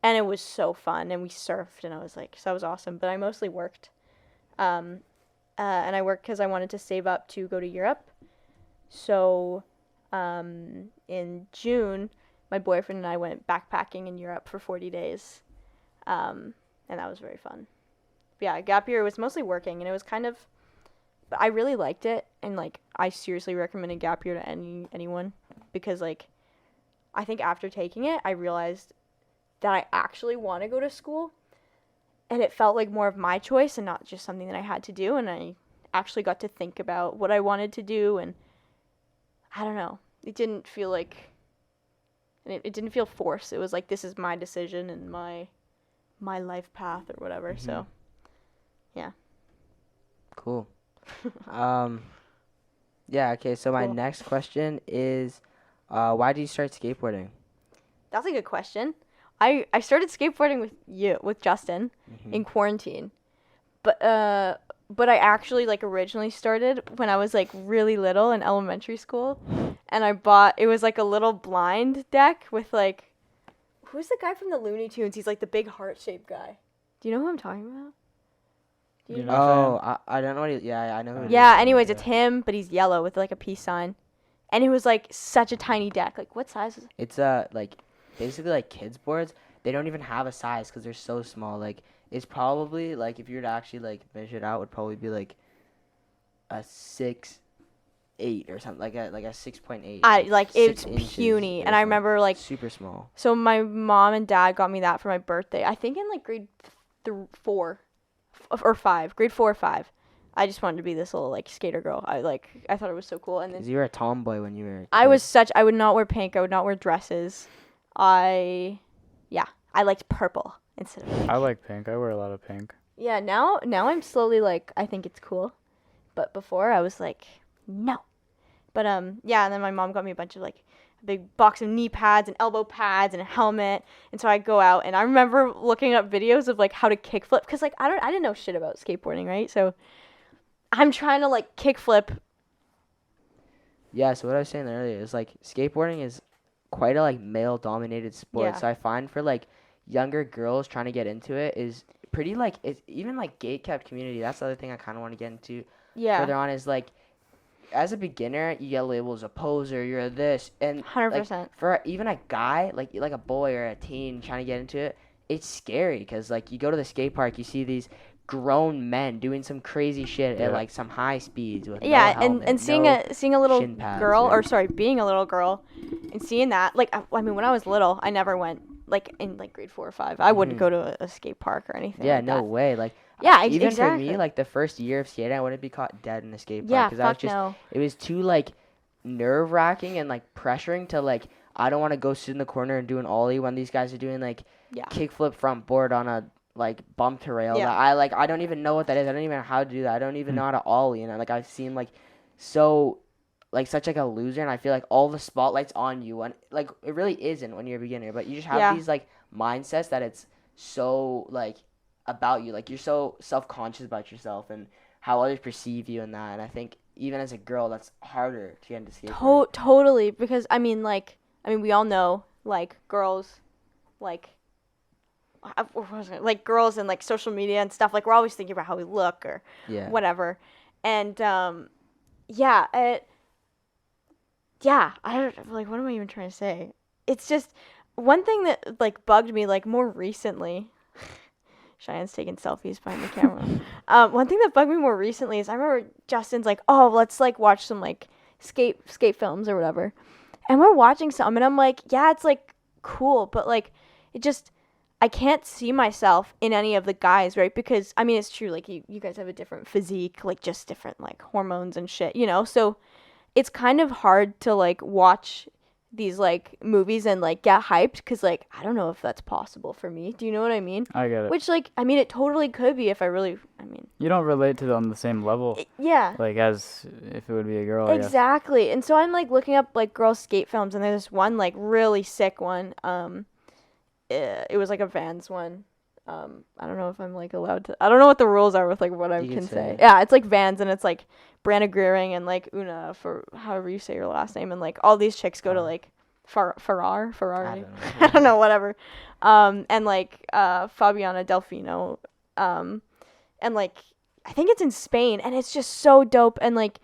And it was so fun, and we surfed, and I was like, so that was awesome. But I mostly worked. And I worked because I wanted to save up to go to Europe. So in June, my boyfriend and I went backpacking in Europe for 40 days. And that was very fun. But yeah, gap year was mostly working, and it was kind of, but I really liked it, and like I seriously recommend a gap year to anyone, because like I think after taking it, I realized that I actually want to go to school, and it felt like more of my choice and not just something that I had to do, and I actually got to think about what I wanted to do, and I don't know, it didn't feel like, it didn't feel forced. It was like, this is my decision and my life path or whatever. Mm-hmm. So yeah. Cool. Yeah, okay, so my Cool. next question is, why did you start skateboarding? That's a good question. I started skateboarding with Justin Mm-hmm. in quarantine. But I actually like originally started when I was like really little in elementary school, and it was like a little blind deck with like, who's the guy from the Looney Tunes? He's like the big heart-shaped guy. Do you know who I'm talking about? Do you You know? know? I don't know what I know who it is. Yeah, though, anyways, yeah. it's him, but he's yellow with like a peace sign. And it was like such a tiny deck. Like what size is it? It's like basically like kids boards. They don't even have a size because they're so small. Like it's probably like if you were to actually like measure it out, would probably be like a 6'8" or something like a 6.8. It's 6 inches puny. or And I something. remember like Super small. so my mom and dad got me that for my birthday. I think in like grade 4 or 5, grade 4 or 5. I just wanted to be this little like skater girl. I thought it was so cool. And then 'Cause you were a tomboy when you were. A I kid. was I would not wear pink. I would not wear dresses. I liked purple instead of pink. I like pink. I wear a lot of pink. Yeah, now I'm slowly like I think it's cool. But before I was like no. But yeah, and then my mom got me a bunch of like a big box of knee pads and elbow pads and a helmet. And so I go out and I remember looking up videos of like how to kickflip cuz like I didn't know shit about skateboarding, right? So I'm trying to like kickflip. Yeah, so what I was saying earlier is like skateboarding is quite a like male dominated sport. Yeah. So I find for like younger girls trying to get into it is pretty like it's even like gate kept community. That's the other thing I kind of want to get into Yeah. further on is like as a beginner you get labeled as a poser, you're this, and 100%. like, for even a guy like a boy or a teen trying to get into it, it's scary because like you go to the skate park, you see these grown men doing some crazy shit at Yeah. like some high speeds with Yeah, no helmet, and seeing no a little shin pads, girl, yeah. or sorry, being a little girl, and seeing that, like I mean, when I was little, I never went like in like grade 4 or 5. I wouldn't Mhm. go to a skate park or anything. Yeah, like no that. way. Like, Yeah, even exactly. for me, like the first year of skating, I wouldn't be caught dead in a skate park Yeah, because I was fuck just, no. it was too like nerve wracking and like pressuring to like, I don't want to go sit in the corner and do an ollie when these guys are doing like Yeah. kickflip front board on a like bump to rail. Yeah. That I don't even know what that is. I don't even know how to do that. I don't even know how to ollie. And like I've seen like so like such like a loser, and I feel like all the spotlight's on you, and like it really isn't when you're a beginner, but you just have Yeah. these like mindsets that it's so like about you, like you're so self-conscious about yourself and how others perceive you and that, and I think even as a girl that's harder to get into skateboarding. Totally, because I mean we all know like girls like like girls and like social media and stuff, like we're always thinking about how we look or Yeah. whatever. And yeah, I don't like what am I even trying to say? It's just one thing that like bugged me like more recently. Cheyenne's taking selfies behind the camera. One thing that bugged me more recently is I remember Justin's like, "Oh, let's like watch some like skate films or whatever." And we're watching some and I'm like, "Yeah, it's like cool, but like it just I can't see myself in any of the guys, right? Because I mean, it's true like you guys have a different physique, like just different like hormones and shit, you know? So it's kind of hard to like watch these like movies and like get hyped because like I don't know if that's possible for me. Do you know what I mean? I get it. Which like I mean it totally could be if I really You don't relate to them on the same level, yeah. like as if it would be a girl. I guess. Exactly. And so I'm like looking up like girl skate films and there's one like really sick one. It was like a Vans one. I don't know if I'm like allowed to. I don't know what the rules are with like what I You can can say. say. Yeah, it's like Vans and it's like Branna Greering and like Una for however you say your last name, and like all these chicks go to like Ferrari. I don't know. I don't know, whatever. And like Fabiana Delfino. And like I think it's in Spain and it's just so dope, and like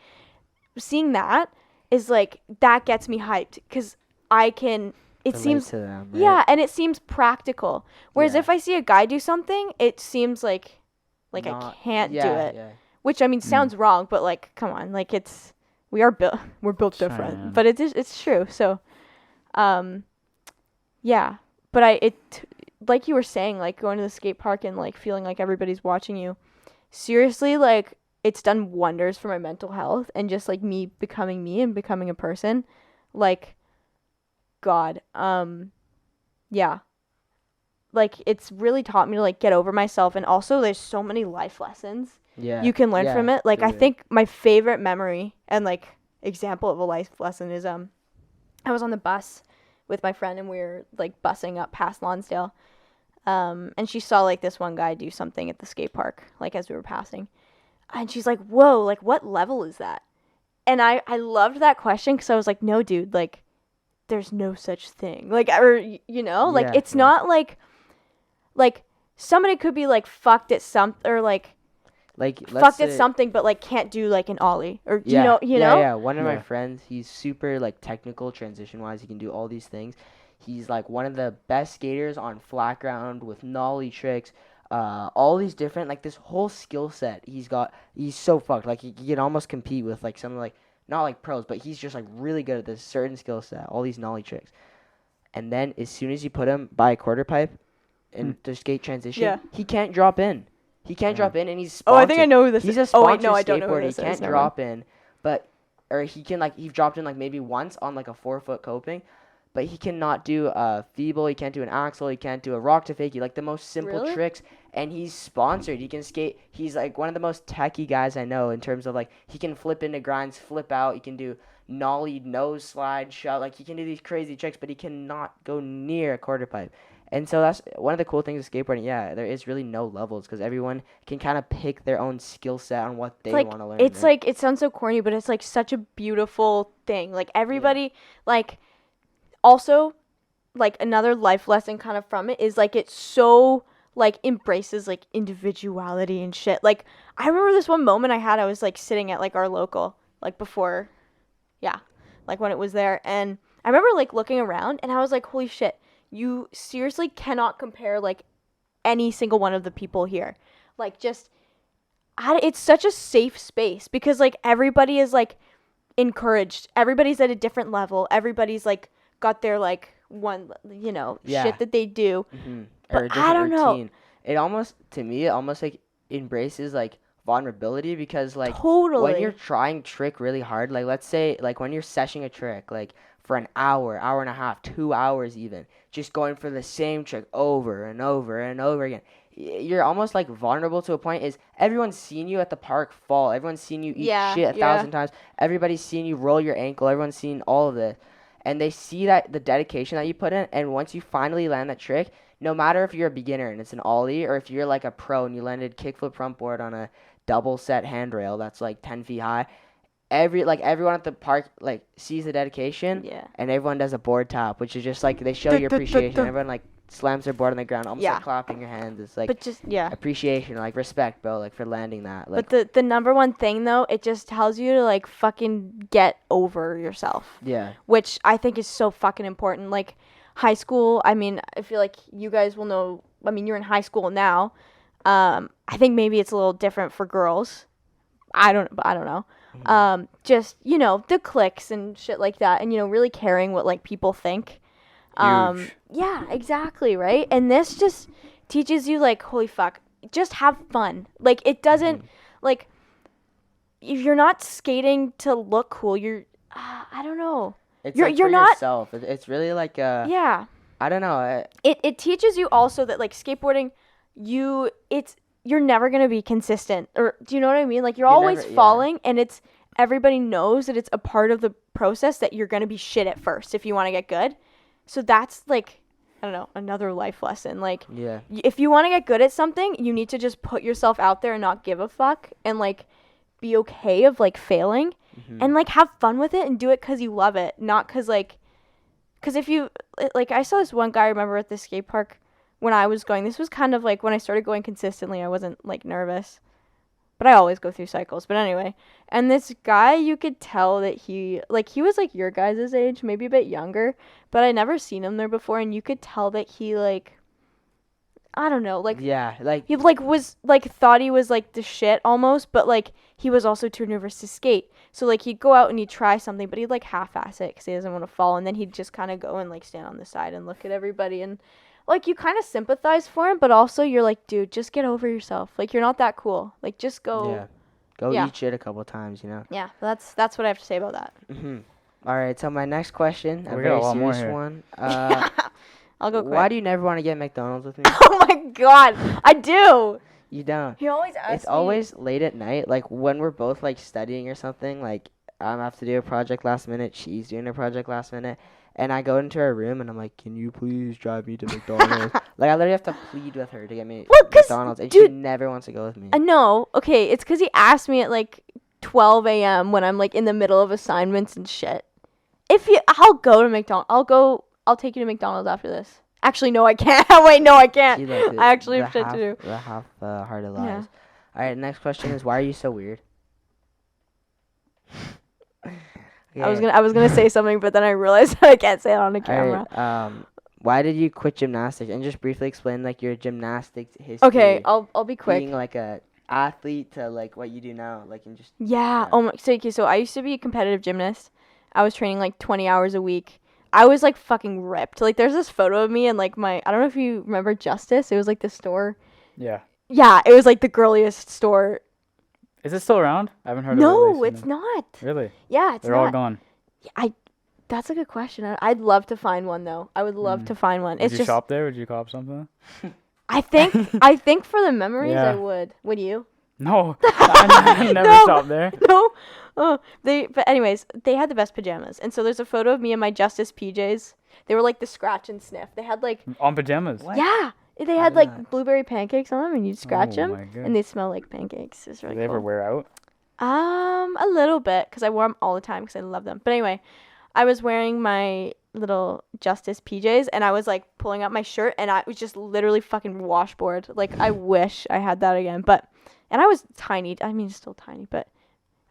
seeing that is like that gets me hyped because I can. It Relate seems to them, right? yeah, and it seems practical. Whereas Yeah. if I see a guy do something, it seems like I Not- can't do yeah, it. Yeah. Which I mean sounds wrong, but like come on, like we're built different. Cheyenne. But it's true. So yeah, but like you were saying, like going to the skate park and like feeling like everybody's watching you. Seriously, like it's done wonders for my mental health and just like me becoming me and becoming a person. Like God, yeah. Like it's really taught me to like get over myself, and also there's so many life lessons Yeah. you can learn Yeah, from it. Like I totally. think my favorite memory and like example of a life lesson is I was on the bus with my friend and we were like busing up past Lonsdale. And she saw like this one guy do something at the skate park like as we were passing. And she's like, "Whoa, like what level is that?" And I loved that question cuz I was like, "No, dude, like there's no such thing." Like or you know, like Yeah, it's yeah. not like somebody could be like fucked at some or like Like let's fucked at say, something, but like can't do like an ollie or do yeah, you know? yeah. One of my Yeah. friends, he's super like technical transition wise. He can do all these things. He's like one of the best skaters on flat ground with nollie tricks. All these different like this whole skill set he's got. He's so fucked. Like he can almost compete with like some like not like pros, but he's just like really good at this certain skill set. All these nollie tricks. And then as soon as you put him by a quarter pipe and to skate transition, Yeah. he can't drop in. He can't Yeah. drop in, and he's Oh, I sponsored. think I know who this He's is. a Oh, sponsored wait, no, I don't know who skateboarder. He this is. can't Never mind. drop in, but or he can like he's dropped in like maybe once on like a 4-foot coping, but he cannot do a feeble. He can't do an axle. He can't do a rock to fakie. Like the most simple Really? tricks, and he's sponsored. He can skate. He's like one of the most techie guys I know in terms of like he can flip into grinds, flip out. He can do nollie nose slide shot. Like he can do these crazy tricks, but he cannot go near a quarter pipe. And so that's one of the cool things with skateboarding. Yeah, there is really no levels because everyone can kind of pick their own skill set on what they Like want to learn. it's right? like it sounds so corny, but it's like such a beautiful thing. Like everybody like also like another life lesson kind of from it is like it's so like embraces like individuality and shit. Like I remember this one moment I was like sitting at like our local like before like when it was there, and I remember like looking around and I was like, holy shit, you seriously cannot compare like any single one of the people here. Like just it's such a safe space because like everybody is like encouraged. Everybody's at a different level. Everybody's like got their like one, Yeah. shit that they do. Mm-hmm. But Or a I different don't know. routine. It almost, to me, it almost like embraces like vulnerability because like Totally. when you're trying trick really hard, like let's say like when you're seshing a trick like for an hour, hour and a half, 2 hours even, just going for the same trick over and over and over again. You're almost like vulnerable to a point is everyone's seen you at the park fall. Everyone's seen you eat Yeah, shit a yeah. 1,000 times. Everybody's seen you roll your ankle. Everyone's seen all of this. And they see that the dedication that you put in, and once you finally land that trick, no matter if you're a beginner and it's an ollie, or if you're like a pro and you landed kickflip front board on a double set handrail that's like 10 feet high, everyone at the park like sees the dedication, Yeah. and everyone does a board tap, which is just like they show your appreciation. Everyone like slams their board on the ground, almost Yeah. like clapping your hands. It's like But just appreciation, like respect, bro, like for landing that. Like but the number one thing though, it just tells you to like fucking get over yourself, yeah, which I think is so fucking important. Like high school, I mean, I feel like you guys will know. I mean, you're in high school now. I think maybe it's a little different for girls. I don't know. Just the cliques and shit like that, and really caring what like people think. Huge. Yeah, exactly, right? And this just teaches you like, holy fuck, just have fun. Like it doesn't like if you're not skating to look cool, you're I don't know. it's You're- like you're for not- yourself. It's really like Yeah. I don't know. It teaches you also that like skateboarding, you're never gonna be consistent, or do you know what I mean? Like you're always never- yeah. falling, and it's everybody knows that it's a part of the process that you're gonna be shit at first if you want to get good. So that's like I don't know, another life lesson. Like Yeah. if you want to get good at something, you need to just put yourself out there and not give a fuck, and like be okay of like failing, and like have fun with it and do it because you love it, not because if you like I saw this one guy, I remember at the skate park when I was going. This was kind of like when I started going consistently. I wasn't like nervous, but I always go through cycles. But anyway, and this guy, you could tell that he was like your guys' age, maybe a bit younger, but I never seen him there before, and you could tell that he like I don't know, like Yeah, like he like was like thought he was like the shit almost, but like he was also too nervous to skate. So like he'd go out and he'd try something, but he'd like half-ass it because he doesn't want to fall, and then he'd just kind of go and like stand on the side and look at everybody, and like you kind of sympathize for him, but also you're like, dude, just get over yourself. Like you're not that cool. Like just go. yeah, go yeah. eat shit a couple times, Yeah, that's what I have to say about that. All right, so my next question, a We got very a lot more serious here. one. I'll go quick. Why do you never want to get McDonald's with me? Oh my god, I do. You don't. He always asks It's me. always late at night, like when we're both like studying or something. Like I have to do a project last minute. She's doing a project last minute, and I go into her room and I'm like, "Can you please drive me to McDonald's?" Like I literally have to plead with her to get me Well, 'cause, McDonald's, and dude, she never wants to go with me. I know. Okay, it's because he asked me at like 12 a.m. when I'm like in the middle of assignments and shit. I'll go to McDonald's. I'll take you to McDonald's after this. Actually, no, I can't. Wait, no, I can't. She, like, I actually the have shit to do. The half-hearted lies. All right, next question is, why are you so weird? I was gonna say something, but then I realized I can't say it on the All camera. right, why did you quit gymnastics? And just briefly explain like your gymnastics history. Okay, I'll be quick. Being like a athlete to like what you do now, like and just Yeah. Oh my. So I used to be a competitive gymnast. I was training like 20 hours a week. I was like fucking ripped. Like there's this photo of me and like I don't know if you remember Justice. It was like the store. Yeah. Yeah, it was like the girliest store. Is it still around? I haven't heard of it. No, it's not. Really? Yeah, it's They're not. all gone. That's a good question. I'd love to find one though. I would love to find one. Would It's you just shop there? Would you cop something? I think for the memories I Yeah. would. Would you? No. I never No. shopped there. No. Oh, but anyways, they had the best pajamas. And so there's a photo of me in my Justice PJs. They were like the scratch and sniff. They had like On pajamas. What? yeah, they had like blueberry pancakes on them and you'd scratch Oh them my God. and they smell like pancakes. It's really Do they cool. ever wear out? A little bit cuz I wore them all the time cuz I love them. But anyway, I was wearing my little Justice PJs and I was like pulling up my shirt and I was just literally fucking washboard. Like I wish I had that again. And I was tiny. I mean, still tiny, but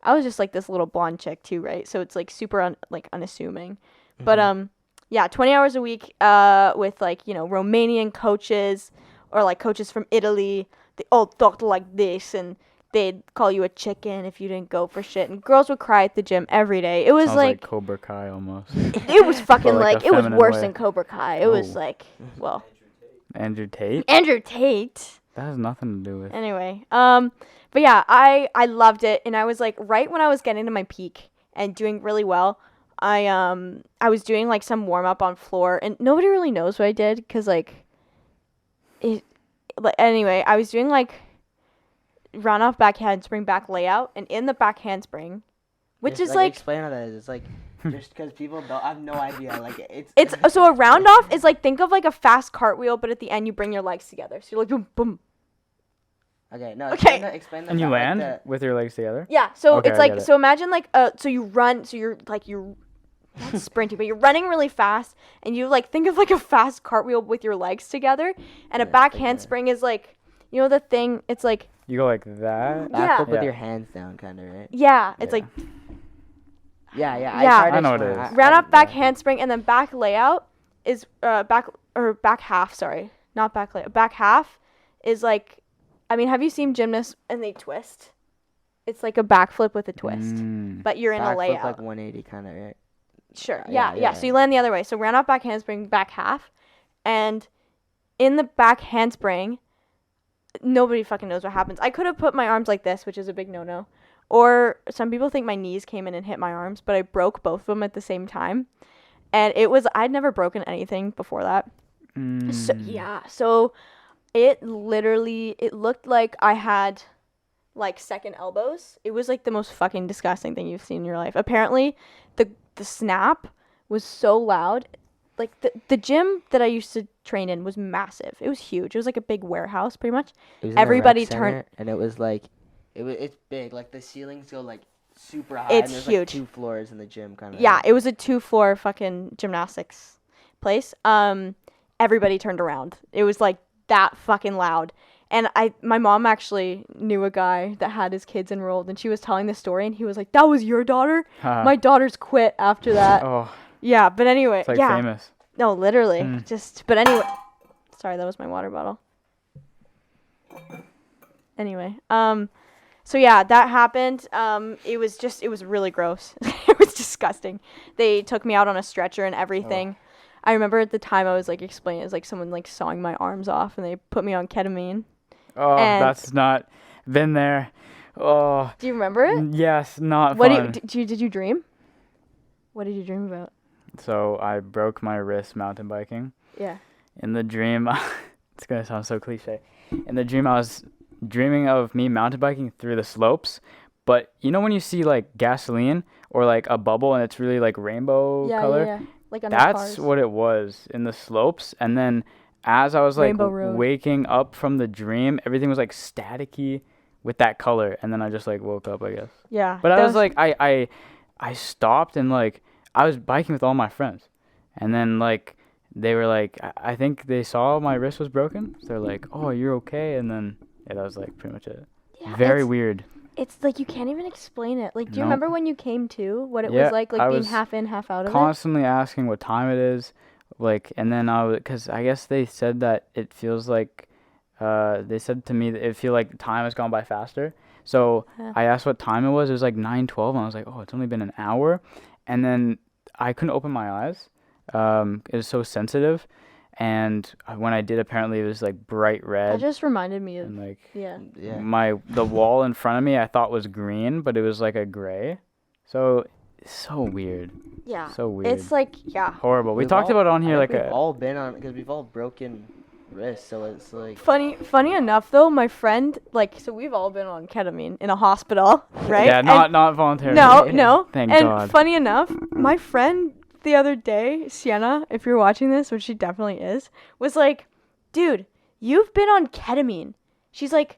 I was just like this little blonde chick too, right? So it's like super unassuming. But yeah, 20 hours a week with like, Romanian coaches or like coaches from Italy. They all talked like this and they'd call you a chicken if you didn't go for shit. And girls would cry at the gym every day. It was Sounds like Cobra Kai almost. it was fucking But, like, like a it was feminine worse way. than Cobra Kai. It was Oh. like, well, Andrew Tate? Andrew Tate. That has nothing to do with. Anyway, but yeah, I loved it, and I was like right when I was getting to my peak and doing really well, I was doing like some warm up on floor, and nobody really knows what I did because like it. But anyway, I was doing like run off back handspring back layout, and in the back handspring, which Just, is like explain what that is. It's like just because people don't, I have no idea. Like it's so a round off is like think of like a fast cartwheel, but at the end you bring your legs together, so you're like boom boom. okay. No. Okay. Explain that. And you like land the- with your legs together? Yeah, so Okay, it's I like get it. so imagine like so you run so you're not sprinting but you're running really fast and you like think of like a fast cartwheel with your legs together and a Yeah, back like handspring is like the thing it's like You go like that? Yeah. Backflip with Yeah. your hands down, kind of, right? it's Yeah. like Yeah. Yeah. tried to I know what it explain is. run up back yeah. handspring and then back layout is back half, sorry. Not back layout. Back half is like I mean, have you seen gymnasts and they twist? It's like a backflip with a twist. Mm. But you're in a Backflip, layout. like 180, kind of, right? Sure. Yeah, Yeah. yeah, So you land the other way. So ran off back handspring, back half. And in the back handspring, nobody fucking knows what happens. I could have put my arms like this, which is a big no-no. Or some people think my knees came in and hit my arms, but I broke both of them at the same time. And I'd never broken anything before that. Mm. So, yeah. So it looked like I had like second elbows. It was like the most fucking disgusting thing you've seen in your life. Apparently, the snap was so loud. Like the gym that I used to train in was massive. It was huge. It was like a big warehouse, pretty much. It was in the Everybody rec turned- center, and it was like, it's big. Like the ceilings go like super high. It's and there's huge. Like 2 floors in the gym, kind of. Yeah, it was a 2-floor fucking gymnastics place. Everybody turned around. It was like that fucking loud. And my mom actually knew a guy that had his kids enrolled, and she was telling the story, and he was like, "That was your daughter? Huh. My daughter's quit after that." Oh, Yeah, but anyway, it's like yeah. famous. No, literally. Mm. But anyway. Sorry, that was my water bottle. Anyway, so yeah, that happened. It was really gross. It was disgusting. They took me out on a stretcher and everything. I remember at the time I was like explaining, it was like someone like sawing my arms off and they put me on ketamine. Oh, And- that's not been there. Oh, Do you remember it? yes, not What fun. did you dream? What did you dream about? So I broke my wrist mountain biking. Yeah. In the dream, it's gonna sound so cliche. In the dream, I was dreaming of me mountain biking through the slopes. But you know when you see like gasoline or like a bubble and it's really like rainbow color? Yeah. Like on the That's cars. what it was in the slopes. And then as I was like Rainbow Road. waking up from the dream, everything was like staticky with that color. And then I just like woke up, I guess. Yeah. But I that was like, I stopped and like I was biking with all my friends, and then like they were like, I think they saw my wrist was broken. So they're like, "Oh, you're okay," and then yeah, that was like pretty much it. Yeah, Very it's, weird. It's like you can't even explain it. Like, do you Nope. remember when you came to what it Yeah, was like I being was half in, half out of it? Constantly asking what time it is, like, and then because I guess they said that it feels like, they said to me that it feel like time has gone by faster. So Yeah. I asked what time it was. It was like 9:12, and I was like, oh, it's only been an hour, and then I couldn't open my eyes. It was so sensitive, and when I did, apparently it was like bright That red, just reminded me of and like yeah. the wall in front of me I thought was green, but it was like a gray. So it's so weird. Yeah. So weird. It's like Horrible. We We've talked all- about it on I here think like we've all been on because we've all broken wrists, so it's like funny enough though, my friend so we've all been on ketamine in a hospital, right? Yeah, And- not voluntarily. No. Thank and God. funny enough, my friend the other day, Sienna, if you're watching this, which she definitely is, was like, dude, you've been on ketamine. She's like,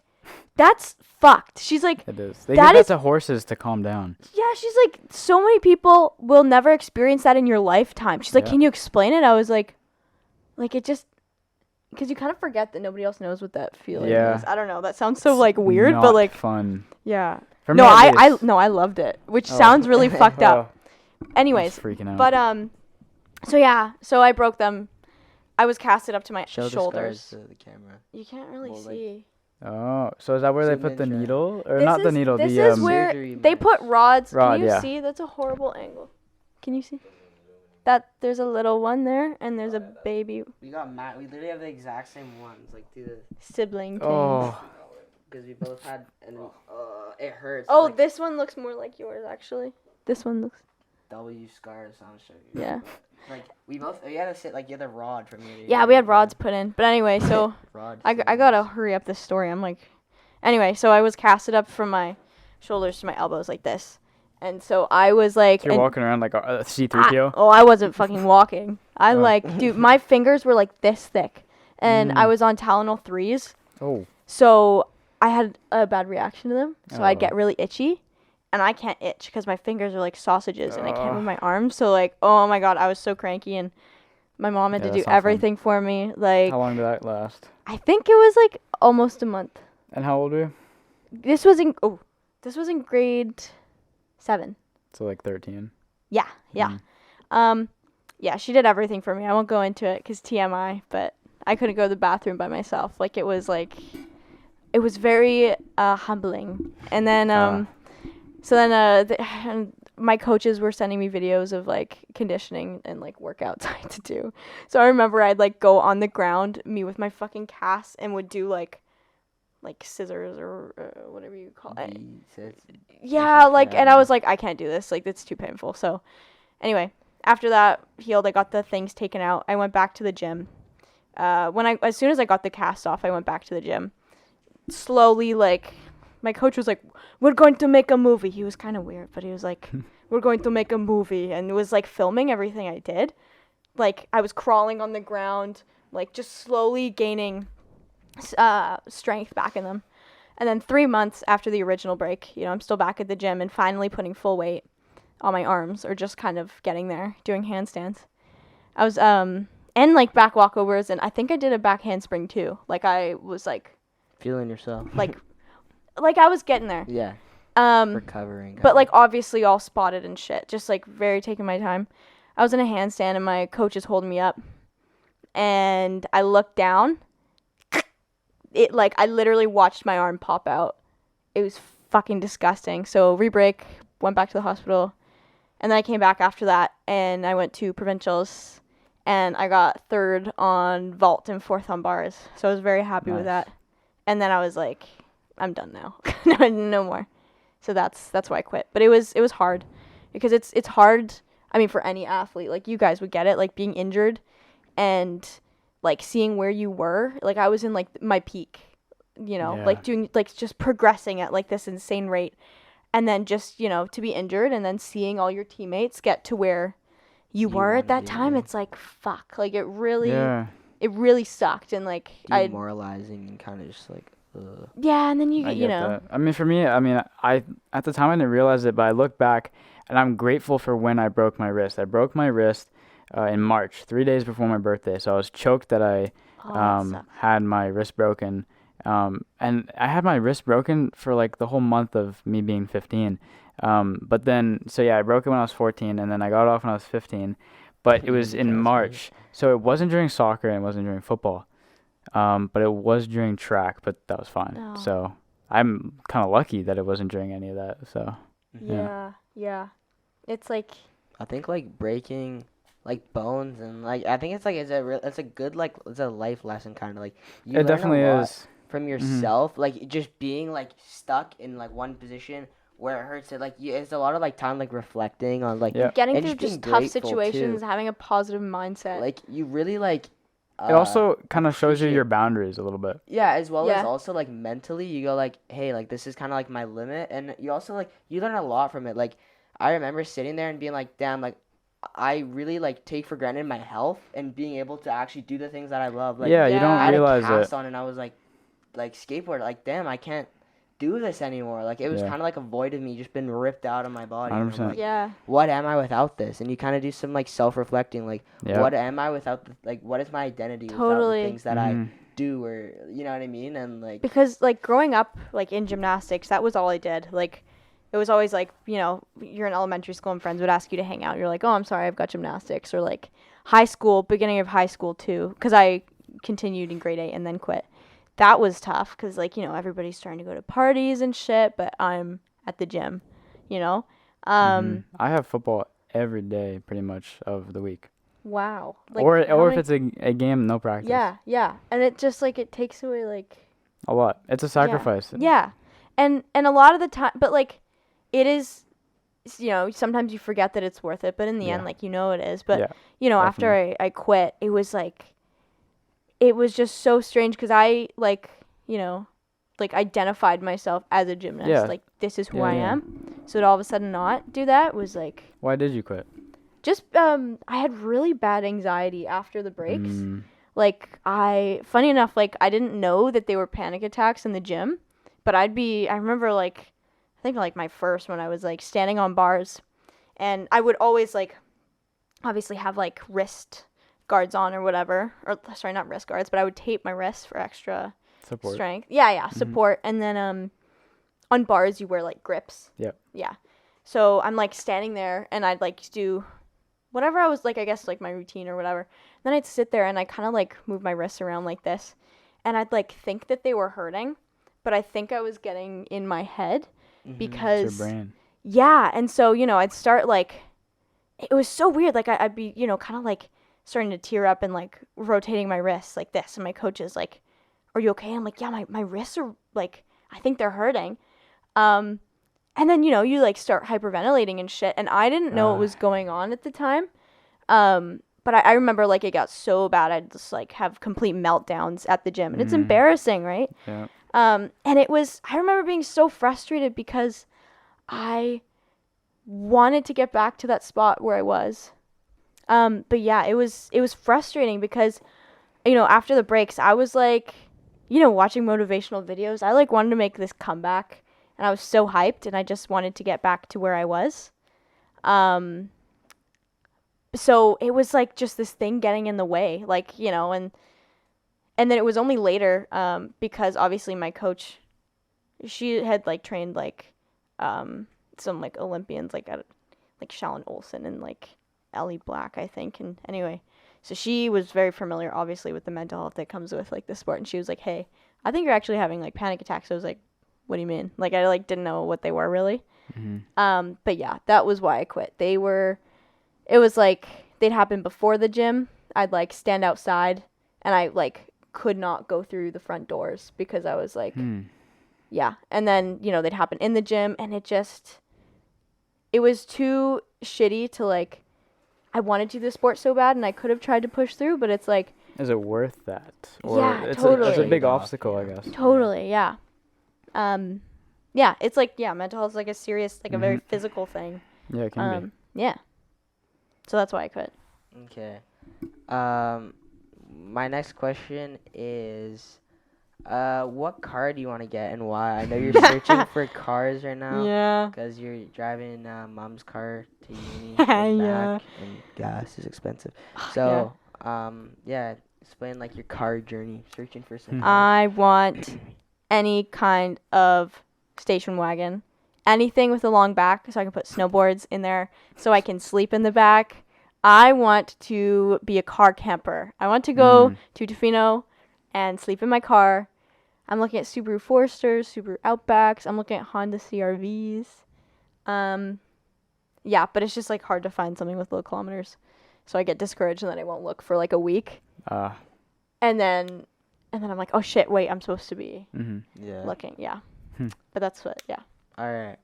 that's fucked. She's like, It is. They that give that is- to horses to calm down. yeah, she's like, so many people will never experience that in your lifetime. She's like, Yeah. can you explain it? I was like it just, because you kind of forget that nobody else knows what that feeling Yeah. is. I don't know. That sounds so like weird, but Not like, fun. yeah. For No, me, at I least. no, I loved it, which Oh. sounds really fucked up. Oh, Anyways, I'm freaking out. but so yeah, so I broke them. I was casted up to my show the shoulders. scars to the camera. You can't really Well, like- see. Oh, so is that where they Zoom put in, the Shay. needle, or This not the is- needle? This the is where Surgery they put marks. rods. Rod, Can you yeah. see? That's a horrible angle. Can you see? That there's a little one there, and there's a baby We got Matt. We literally have the exact same ones, like do the sibling thing. Oh, because we both had, and it hurts. Oh, like, this one looks more like yours actually. This one looks. W scars. I'll show you. Yeah. Like we had to sit like you had a rod from here. to Yeah, here, we had like, rods put in. But anyway, so Rod. I gotta hurry up this story. I'm like, anyway, so I was casted up from my shoulders to my elbows like this, and so I was like, so you're and walking around like a C-3PO. I wasn't fucking walking. I Oh. like, dude, my fingers were like this thick, and I was on Tylenol 3s, Oh, so I had a bad reaction to them. So I'd Oh. get really itchy, and I can't itch because my fingers are like sausages, and I can't Ugh. move my arms. So like, oh my god, I was so cranky, and my mom had Yeah, to that's do not fun. everything for me. Like, how long did that last? I think it was like almost a month. And how old were you? This was in grade 7. So like 13. Yeah. Yeah, she did everything for me. I won't go into it because TMI, but I couldn't go to the bathroom by myself. Like, it was very humbling. And then, so then my coaches were sending me videos of, like, conditioning and, like, workouts I had to do. So I remember I'd, like, go on the ground, me with my fucking cast, and would do, like scissors or whatever you call it. Yeah, like, and I was like, I can't do this. Like, it's too painful. So, anyway, after that healed, I got the things taken out. I went back to the gym. As soon as I got the cast off, I went back to the gym. Slowly, like, my coach was like, "We're going to make a movie." He was kind of weird, but he was like, "We're going to make a movie," and was like filming everything I did. Like, I was crawling on the ground, like, just slowly gaining strength back in them. And then 3 months after the original break, I'm still back at the gym and finally putting full weight on my arms, or just kind of getting there, doing handstands. I was and like back walkovers, and I think I did a back handspring too. Like, I was like feeling yourself. like I was getting there. Yeah. Um Recovering. but like obviously all spotted and shit, just like very taking my time. I was in a handstand and my coach is holding me up, and I looked down. It, like, I literally watched my arm pop out. It was fucking disgusting. So re-break, went back to the hospital, and then I came back after that, and I went to provincials, and I got 3rd on vault and 4th on bars. So I was very happy with Nice. that. And then I was like, I'm done now. No more. So that's why I quit. But it was hard, because it's hard. I mean, for any athlete, like, you guys would get it, like, being injured and like seeing where you were. Like, I was in like my peak, Yeah. like doing, like, just progressing at like this insane rate, and then just, to be injured, and then seeing all your teammates get to where you were at wanna that be, time. yeah. It's like, fuck, like, it really Yeah. sucked. And like, I Demoralizing and kind of just like. yeah, and then I get that. I mean, for me, I at the time I didn't realize it, but I look back and I'm grateful for when I broke my wrist. I broke my wrist in March, 3 days before my birthday. So I was choked that I oh, that sucks. had my wrist broken And I had my wrist broken for like the whole month of me being 15. But then, so yeah, I broke it when I was 14, and then I got it off when I was 15. But it was in March, so it wasn't during soccer and it wasn't during football. But it was during track, but that was fine. Oh. So I'm kind of lucky that it wasn't during any of that. So Yeah. It's like I think like breaking like bones and like I think it's like it's a good like it's a life lesson kind of like you it learn definitely a lot is. from yourself like just being like stuck in like one position where it hurts it like it's a lot of like time like reflecting on like Yeah. getting and through just just being tough grateful, situations, too. having a positive mindset. like you really like It also kind of shows you appreciate- your boundaries a little bit. yeah, as well as Yeah. also like mentally you go like hey like this is kind of like my limit and you also like you learn a lot from it like I remember sitting there and being like damn like I really like take for granted my health and being able to actually do the things that I love like Yeah, you Yeah. don't I had a realize cast it. on and I was like skateboard like damn I can't do this anymore like it was Yeah. kind of like a void of me just been ripped out of my body and I'm 100%. like Yeah. what am I without this and you kind of do some like self-reflecting like Yeah. what am I without the, like what is my identity without Totally. the things that I Mhm. do or you know what I mean and like Because like growing up like in gymnastics, that was all I did. Like it was always like, you know, you're in elementary school and friends would ask you to hang out. You're like, "Oh, I'm sorry, I've got gymnastics." Or like high school, beginning of high school too, cuz I continued in grade 8 and then quit. That was tough cuz like, you know, everybody's trying to go to parties and shit, but I'm at the gym, you know? I have football every day pretty much of the week. Wow. Like Or how if many- it's a game, no practice. Yeah. And it just like it takes away like A lot. It's a sacrifice. Yeah. And a lot of the time, but like it is, you know, sometimes you forget that it's worth it, but in the end, Yeah. like, you know, it is. But, Yeah, you know, after I quit, it was like, it was just so strange because I like, you know, like identified myself as a gymnast. Yeah. Like, this is who Yeah, I yeah. am. So to all of a sudden not do that was like, Why did you quit? just, I had really bad anxiety after the breaks. Like funny enough, like I didn't know that they were panic attacks in the gym, but I remember like, I think like my first when I was like standing on bars and I would always like, obviously have like wrist guards on or whatever, or sorry, not wrist guards, but I would tape my wrists for extra Support. strength. Yeah, support. And then on bars you wear like grips. Yep. Yeah. So I'm like standing there and I'd like do whatever I was like, I guess like my routine or whatever. Then I'd sit there and I kind of like move my wrists around like this, and I'd like think that they were hurting, but I think I was getting in my head It's because your brain. yeah, and so you know I'd start like it was so weird. Like I'd be you know kind of like starting to tear up and like rotating my wrists like this, and my coach is like, "Are you okay?" I'm like, "Yeah, my wrists are like I think they're hurting." And then you know you like start hyperventilating and shit, and I didn't know what was going on at the time. But I remember like it got so bad I'd just like have complete meltdowns at the gym, and it's embarrassing, right? Yeah. And I remember being so frustrated because I wanted to get back to that spot where I was. But yeah, it was frustrating because, you know, after the breaks, I was like, you know, watching motivational videos. I like wanted to make this comeback, and I was so hyped, and I just wanted to get back to where I was. So it was like just this thing getting in the way, like, you know, and then it was only later, because obviously my coach, she had like trained like, some like Olympians, like Shalyn Olsen and like Ellie Black, I think. And anyway, so she was very familiar, obviously, with the mental health that comes with like the sport. And she was like, "Hey, I think you're actually having like panic attacks." So I was like, "What do you mean?" Like I like didn't know what they were really. But yeah, that was why I quit. It was like they'd happen before the gym. I'd like stand outside and I like could not go through the front doors because I was like, yeah. And then, you know, they'd happen in the gym and it was too shitty to like, I wanted to do the sport so bad and I could have tried to push through, but it's like, Is it worth that? Yeah, it's totally. it's a big Trade-off, obstacle, I yeah. guess. totally, yeah. Yeah, it's like, yeah, mental health is like a serious, like a very physical thing. Yeah, it can be. Yeah. So that's why I quit. Okay. My next question is, what car do you want to get and why? I know you're searching for cars right now. Yeah. Because you're driving mom's car to uni Yeah. and back, and gas is expensive. So, yeah, explain like your car journey, searching for some. I want any kind of station wagon. Anything with a long back so I can put snowboards in there so I can sleep in the back. I want to be a car camper. I want to go to Tofino and sleep in my car. I'm looking at Subaru Foresters, Subaru Outbacks. I'm looking at Honda CRVs. Yeah, but it's just like hard to find something with low kilometers. So I get discouraged and then I won't look for like a week. And then I'm like, oh shit, wait, I'm supposed to be Yeah. looking. Yeah. But that's what, yeah. All right.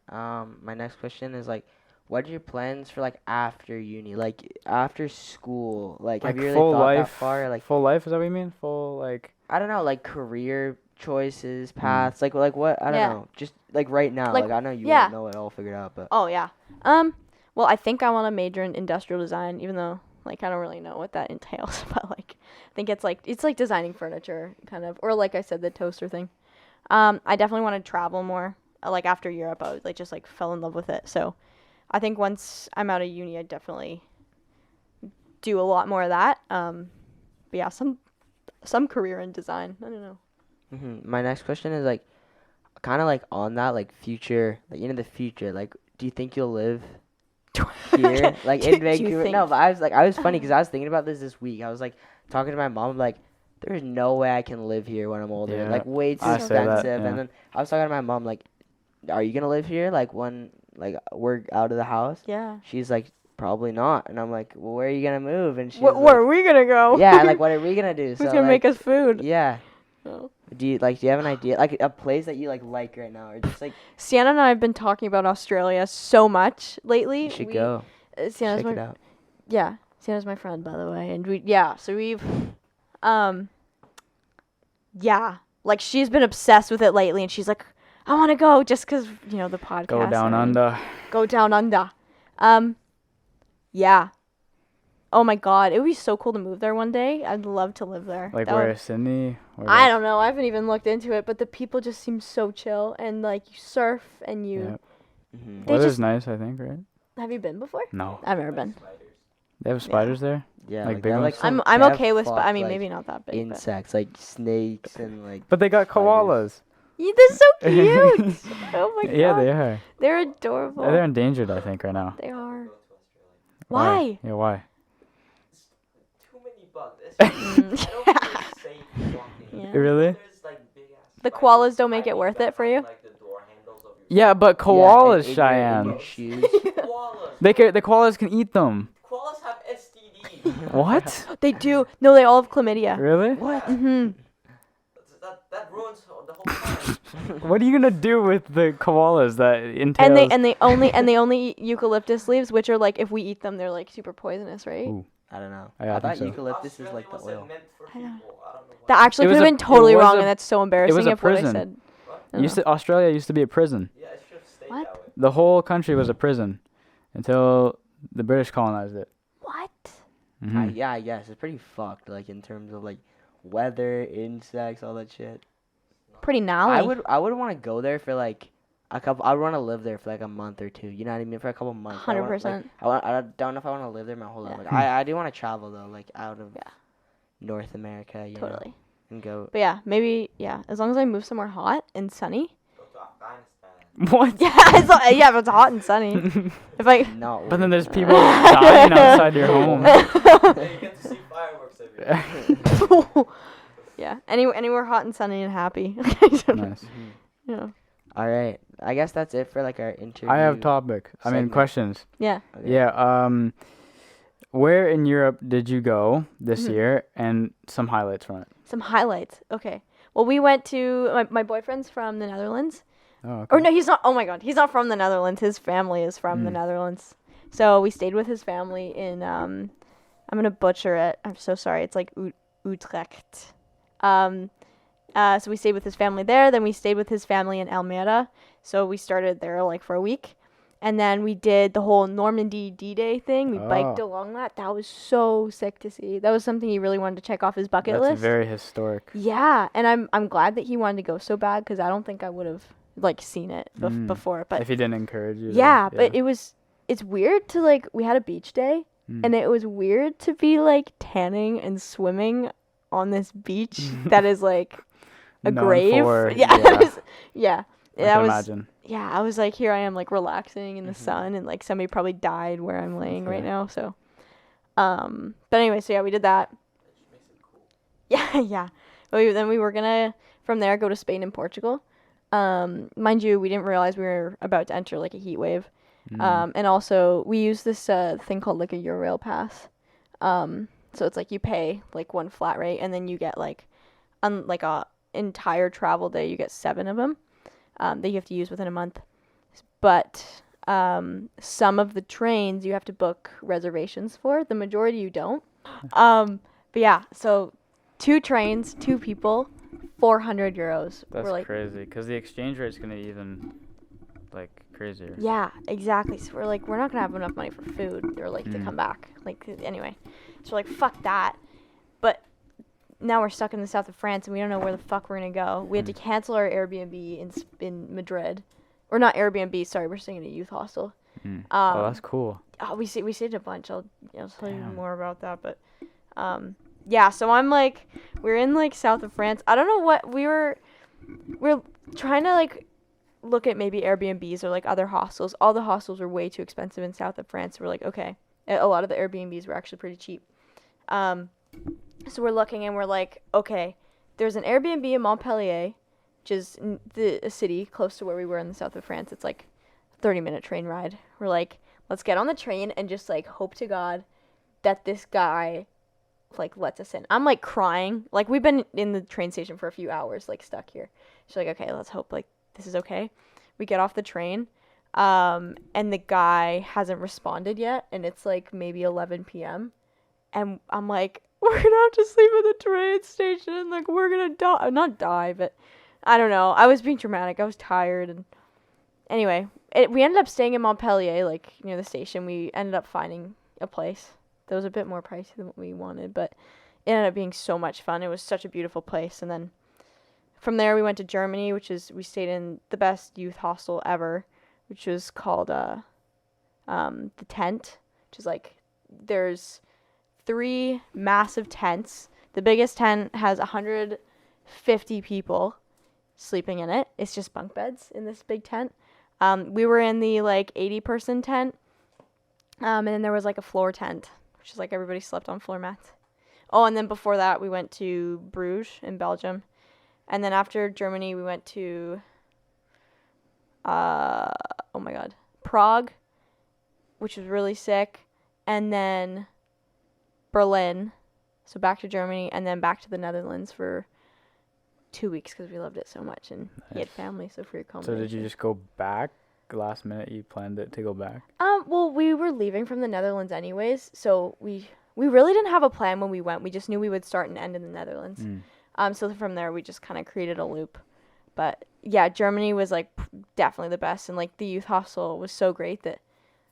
My next question is like, what are your plans for like after uni, like after school? Like, have you really full thought life, that far? Like, full life, is that what you mean? Full, like... I don't know, like career choices, paths, like what? I don't Yeah. know. Just like right now, Like, like I know you yeah. won't know it all figured out, but Oh, yeah. Well, I think I want to major in industrial design, even though, like, I don't really know what that entails. But, like, I think it's like designing furniture, kind of. Or, like I said, the toaster thing. I definitely want to travel more. Like, after Europe, I was, like, just, like, fell in love with it. So, I think once I'm out of uni, I'd definitely do a lot more of that. But, yeah, some career in design. I don't know. My next question is like, kind of like on that, like future, like the future, like, do you think you'll live here, like Do in you Vancouver? think- No, but I was funny because I was thinking about this week. I was like talking to my mom, like, there's no way I can live here when I'm older. Yeah, Like, way too I say that, expensive. yeah. And then I was talking to my mom, like, are you gonna live here? Like, when like we're out of the house? Yeah. She's like, probably not. And I'm like, well, where are you gonna move? And she's Where like, are we going to go? yeah, like, what are we gonna do? Who's So, going to like, make us food? yeah. Oh. Do you have an idea, like a place that you like right now, or just like Sienna and I have been talking about Australia so much lately. you should go Sienna's check it my out? yeah. Sienna's my friend, by the way, and so we've yeah, like she's been obsessed with it lately, and she's like, I want to go just because the podcast. Go down and under. Go down under. Yeah. Oh my God, it would be so cool to move there one day. I'd love to live there. Like That where? would- Sydney? Where I else? don't know. I haven't even looked into it, but the people just seem so chill, and like you surf and you. Yeah. They Weather's just- nice, I think, right? Have you been before? No. I've never been. They have spiders there? Yeah, Like like, big they have, ones? like, some- I'm they have okay with, I mean, like, maybe not that big. But. insects, like snakes and like But they got Spiders. koalas. Yeah, they're so cute. Oh my God. Yeah, they are. They're adorable. They're endangered, I think, right now. They are. Go to Australia. Why? Yeah, why? Too many bugs. It's Mm. I don't feel safe walking. Yeah. Really? There's like big ass The spiders koalas don't make it hiding worth it for you? behind, like, the door handles of your Yeah, but yeah, koalas, in Cheyenne. your shoes. koalas. The koalas can eat them. Koalas have STDs. What? They do. No, they all have chlamydia. Really? What? Mhm. That ruins the whole plan. What are you gonna do with the koalas that entails? And they only eat eucalyptus leaves, which are like if we eat them, they're like super poisonous, right? Ooh. I don't know. Yeah, I I thought think so. eucalyptus is like the Australia oil. wasn't meant for I know. people. I don't know why. That actually It could was have a- been totally it was wrong, a- and that's so embarrassing a if what I prison. said. What? Australia used to be a prison. Yeah, it should have stayed What? that way. The whole country was a prison until the British colonized it. What? Mhm. Yeah, I guess it's pretty fucked. Like in terms of like weather, insects, all that shit. Pretty gnarly. I would want to go there for like a couple. I would want to live there for like a month or two. You know what I mean? For a couple months. I wanna, like, 100%. I don't know if I want to live there my whole life. Yeah. Like, I do want to travel though, like out of Yeah. North America. You know, Totally. and go. But yeah, maybe as long as I move somewhere hot and sunny. Go to Afghanistan. What? Yeah, if it's hot and sunny. If I Not. But then there's people dying outside your home. Yeah, you get to see fireworks every day. yeah, anywhere hot and sunny and happy. Nice. Yeah. All right. I guess that's it for like our interview. I have topic. I mean segment. questions. Yeah. Okay. Yeah. Where in Europe did you go this Mhm. year, and some highlights from it? Some highlights. Okay. Well, we went to my boyfriend's from the Netherlands. Oh, okay. Or no, he's not. Oh my God, he's not from the Netherlands. His family is from the Mm. Netherlands. So we stayed with his family in I'm gonna butcher it. I'm so sorry. It's like Utrecht. So we stayed with his family there. Then we stayed with his family in Almere. So we started there like for a week, and then we did the whole Normandy D-Day thing. We biked Oh. along that. That was so sick to see. That was something he really wanted to check off his bucket That's list. very historic. Yeah, and I'm glad that he wanted to go so bad because I don't think I would have like seen it Mm. before. But If he didn't encourage you. to- yeah, but it's weird to like we had a beach day Mm. and it was weird to be like tanning and swimming on this beach that is like a Known grave. for- Yeah. yeah. Yeah. I That can was imagine. yeah, I was like, here I am like relaxing in the Mhm. sun, and like somebody probably died where I'm laying right Okay. now. So, but anyway, so yeah, we did that. Yeah, yeah. Then we were gonna from there go to Spain and Portugal. Mind you, we didn't realize we were about to enter like a heat wave. Mm. And also we use this thing called like a Eurail pass. So it's like you pay like one flat rate, and then you get like like a entire travel day. You get 7 of them that you have to use within a month. But some of the trains you have to book reservations for. The majority you don't. But yeah, so 2 trains, 2 people, 400 euros. That's We're like, crazy, because the exchange rate's going to even, like, crazier. yeah, exactly. So we're like, we're not gonna have enough money for food or like to Mm. come back. Like anyway, so we're like, fuck that. But now we're stuck in the south of France and we don't know where the fuck we're gonna go. We had to cancel our Airbnb in Madrid, or not Airbnb. Sorry, we're staying in a youth hostel. Mm. Oh, that's cool. We stayed a bunch. I'll tell you Damn. more about that. But yeah. So I'm like, we're in like south of France. I don't know what we're trying to like look at maybe Airbnbs or like other hostels. All the hostels are way too expensive in south of France. We're like, okay. A lot of the Airbnbs were actually pretty cheap. So we're looking and we're like, okay, there's an Airbnb in Montpellier, which is a city close to where we were in the south of France. It's like a 30-minute train ride. We're like, let's get on the train and just like hope to God that this guy like lets us in. I'm like crying. Like we've been in the train station for a few hours, like stuck here. She's like, okay, let's hope like this is okay. We get off the train, and the guy hasn't responded yet, and it's like maybe 11 p.m. And I'm like, we're gonna have to sleep at the train station, and like we're gonna die. Not die, but I don't know. I was being dramatic. I was tired, and anyway, we ended up staying in Montpellier, like near the station. We ended up finding a place that was a bit more pricey than what we wanted, but it ended up being so much fun. It was such a beautiful place, and then from there we went to Germany, we stayed in the best youth hostel ever, which was called the Tent, which is like there's 3 massive tents. The biggest tent has 150 people sleeping in it. It's just bunk beds in this big tent. We were in the like 80-person tent, and then there was like a floor tent, which is like everybody slept on floor mats. Oh, and then before that we went to Bruges in Belgium. And then after Germany, we went to, Prague, which was really sick. And then Berlin. So back to Germany and then back to the Netherlands for 2 weeks because we loved it so much. And he had Nice. family, so free So accommodation. did you just go back last minute? You planned it to go back? Well, we were leaving from the Netherlands anyways. So we really didn't have a plan when we went. We just knew we would start and end in the Netherlands. Mm. So from there, we just kind of created a loop. But yeah, Germany was like definitely the best. And like the youth hostel was so great that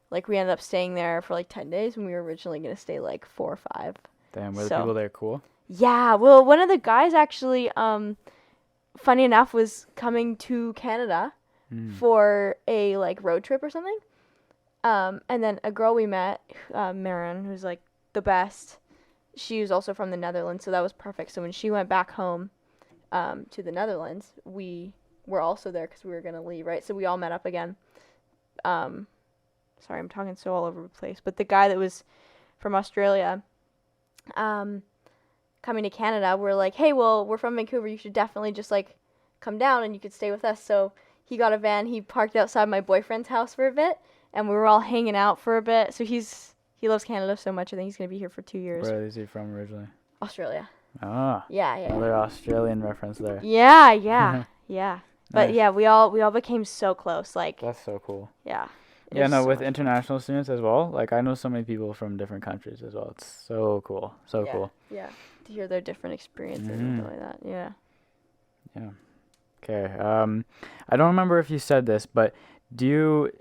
like we ended up staying there for like 10 days when we were originally going to stay like 4 or 5. Damn, were the So- people there cool? Yeah, well, one of the guys actually, funny enough, was coming to Canada Mm. for a like road trip or something. And then a girl we met, Marin, who's like the best. She was also from the Netherlands, so that was perfect. So when she went back home to the Netherlands, we were also there because we were going to leave, right? So we all met up again. Sorry, I'm talking so all over the place. But the guy that was from Australia coming to Canada, we're like, hey, well, we're from Vancouver. You should definitely just, like, come down and you could stay with us. So he got a van. He parked outside my boyfriend's house for a bit, and we were all hanging out for a bit. So he loves Canada so much. I think he's going to be here for 2 years. Where is he from originally? Australia. Ah, Yeah. another Australian reference there. Yeah, yeah. But Nice. yeah, we all became so close. Like, That's so cool. yeah. It Yeah, was no, so with much fun. international students as well. Like, I know so many people from different countries as well. It's so cool. So Yeah, cool. Yeah. To hear their different experiences and Mhm. stuff like that. Yeah. Yeah. Okay. I don't remember if you said this, but do you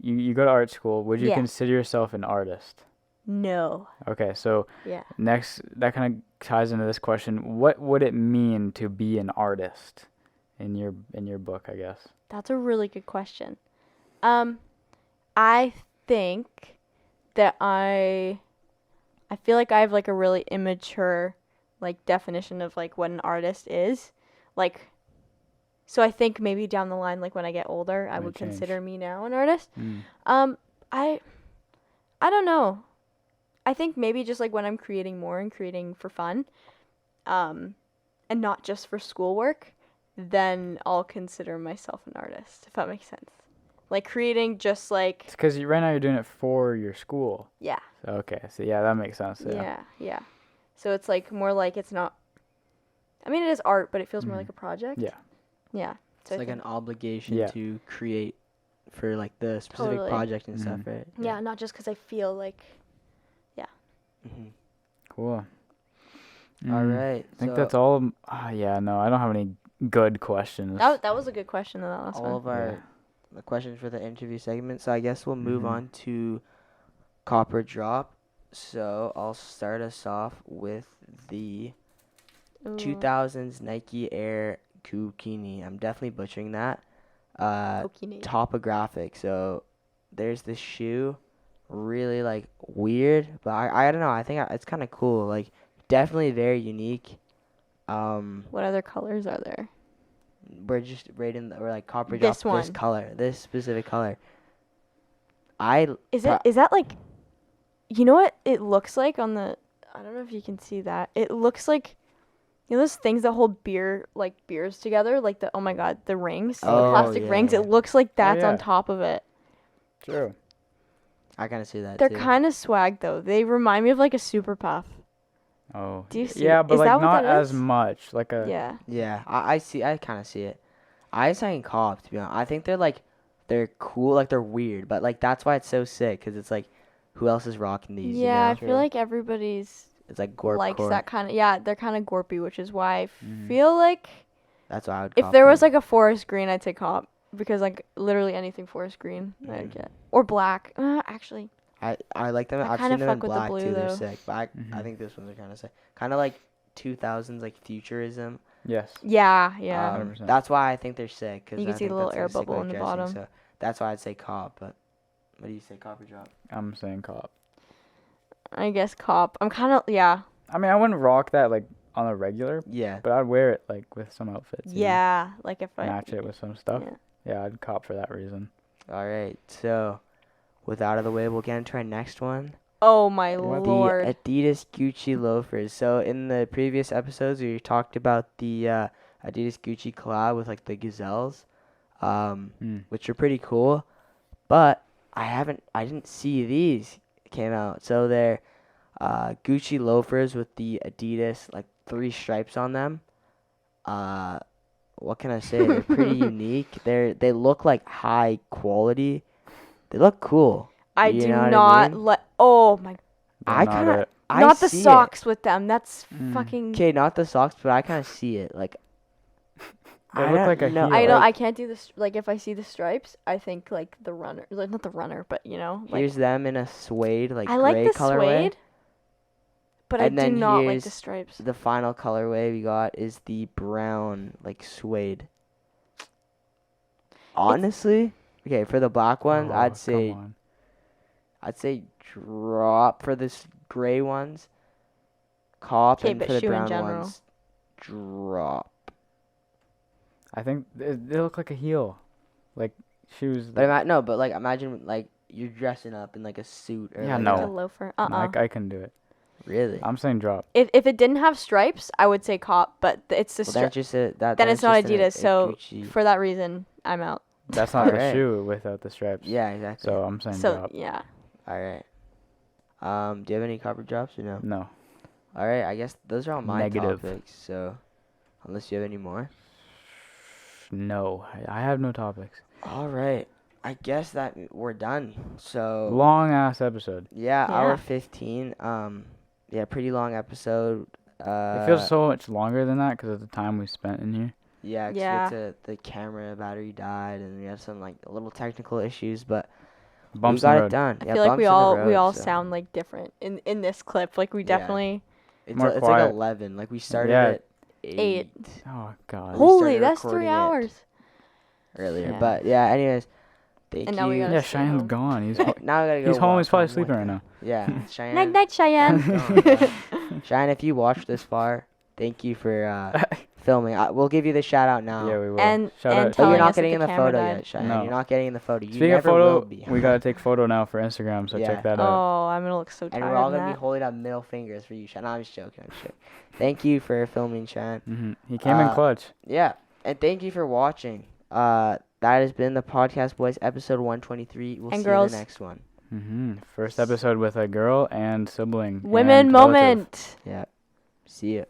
you go to art school? Would you Yeah. consider yourself an artist? No. Okay, so Yeah. next, that kind of ties into this question. What would it mean to be an artist in your book, I guess? That's a really good question. I think that I feel like I have like a really immature like definition of like what an artist is. Like, so I think maybe down the line, like when I get older, I Might would change. consider me now an artist. Mm. I don't know. I think maybe just like when I'm creating more and creating for fun, and not just for schoolwork, then I'll consider myself an artist, if that makes sense. Like creating just like, It's because right now you're doing it for your school. yeah. So, okay, so yeah, that makes sense. Yeah. Yeah. So it's like more like it's not, I mean, it is art, but it feels more Mhm. like a project. Yeah. Yeah. It's like an obligation Yeah. to create for like the specific Totally. project and stuff, Mhm. right? Yeah, not just because I feel like, Mhm. Cool. All right. I think that's all. Yeah, no, I don't have any good questions. that was a good question though, that last all one. of our the questions for the interview segment. So I guess we'll move Mhm. on to Copper Drop. So I'll start us off with the Ooh. 2000s Nike Air Kukini. I'm definitely butchering that. Pokey Topographic. So there's this shoe, really like weird, but I don't know. I think it's kind of cool. Like definitely very unique. What other colors are there? We're just rating we're like Copper Drop This this one. color, this specific color. Is that like, you know what it looks like on the, I don't know if you can see that. It looks like, you know those things that hold beers together, like the, oh my god, the rings, the Oh, plastic yeah, rings. yeah. It looks like that's yeah. on top of it. True. I kind of see that They're too. kind of swag though. They remind me of like a Super Puff. Oh. Do you see Yeah, it? but Is like that what not that as is? much. Like a. Yeah. Yeah, I see. I kind of see it. I saying Cop, to be honest. I think they're cool, like they're weird, but like that's why it's so sick, cause it's like, who else is rocking these? Yeah, You I know? feel like everybody's It's like gorp likes core. that kind of. Yeah, they're kind of gorpy, which is why I Mhm. feel like That's why I would. if cop there was them. like a forest green, I'd say cop because like literally anything forest green I'd Mhm. get, or black. Actually, I like them. I I've kinda seen them in fuck with the black blue, too. They're though. sick, but I Mhm. think this ones are kind of sick. Kind of like 2000s like futurism. Yes. yeah. 100%. That's why I think they're sick. Cause You can I see think the little that's, like, air a sick bubble way in of the dressing, bottom. So that's why I'd say Cop. But what do you say, Copper Drop? I'm saying cop. I guess cop. I'm kind of I mean, I wouldn't rock that like on a regular, Yeah. but I'd wear it like with some outfits. you know? yeah. Like if I Match it with some stuff. Yeah. Yeah, I'd cop for that reason. All right. So, with out of the way, we'll get into our next one. Oh my What? lord. The Adidas Gucci loafers. So in the previous episodes, we talked about the Adidas Gucci collab with like the gazelles, which are pretty cool. But I didn't see these came out. So they're Gucci loafers with the Adidas like 3 stripes on them. What can I say? They're pretty unique. They look like high quality. They look cool. I You do know what I not mean? let. Oh my. They're I not kinda- it. I Not the see it. socks with them. That's Mm. fucking. Okay, not the socks, but I kind of see it. Like, They I look don't like a know, heel. I don't. like, I can't do this. Like if I see the stripes, I think like the runner. Like not the runner, but you know. Like here's them in a suede, like I gray like the colorway. suede, but And I do then not like here's the stripes. The final colorway we got is the brown, like suede. Honestly, okay, for the black ones, Oh, I'd come say on. drop for this gray ones. Cop, 'Kay, and but for the shoe in brown general. ones, drop. I think they look like a heel, like shoes. But but imagine like you're dressing up in like a suit or Yeah, like no. Like a a- loafer. No, I can do it. really. I'm saying drop. If it didn't have stripes, I would say cop, but it's the Well, then it's stripes. just a, that. Then it's not just a Adidas, so Gucci. for that reason, I'm out. That's not the Alright. shoe without the stripes. Yeah, exactly. So I'm saying So drop. yeah. All right. Do you have any copper drops or no? No. All right. I guess those are all my Negative. topics. So, unless you have any more. No. I have no topics. All right. I guess that we're done. So Long ass episode. yeah, Yeah. hour 15. Yeah, pretty long episode. It feels so much longer than that because of the time we spent in here. Yeah, 'cause we Yeah. had the camera battery died, and we had some like little technical issues, but Bumps we in got the it road. done. I Yeah, feel like bumps we in the all road, so. sound like different in this clip. Like we Yeah. definitely. It's more it's quiet. like 11. Like we started Yeah. at 8 Oh god. we Holy, started that's recording 3 it. hours. earlier. Yeah. But yeah, anyways, thank And you. now we gotta Yeah, stay Cheyenne's home. gone. He's Now we gotta go. he's home. walk He's probably home, sleeping like right now. Yeah, Cheyenne. Night night, Cheyenne. Gone, yeah. Shine, if you watched this far, thank you for filming. We'll give you the shout out now. Yeah, we will. And- Shout and out. But you're telling not us that getting in the the camera photo died. yet, Shine. No. You're not getting in the photo. You Speaking never of will photo, be. we gotta take photo now for Instagram, so Yeah. check that out. Oh, I'm gonna look so tired. And we're all in going to be that. holding up middle fingers for you, Shine. No, I'm just joking. I'm just joking. Thank you for filming, Shine. He came in clutch. Yeah. And thank you for watching. That has been the Podcast Boys, episode 123. We'll And see girls. you in the next one. First episode with a girl and sibling. Women and relative. moment. Yeah. See ya.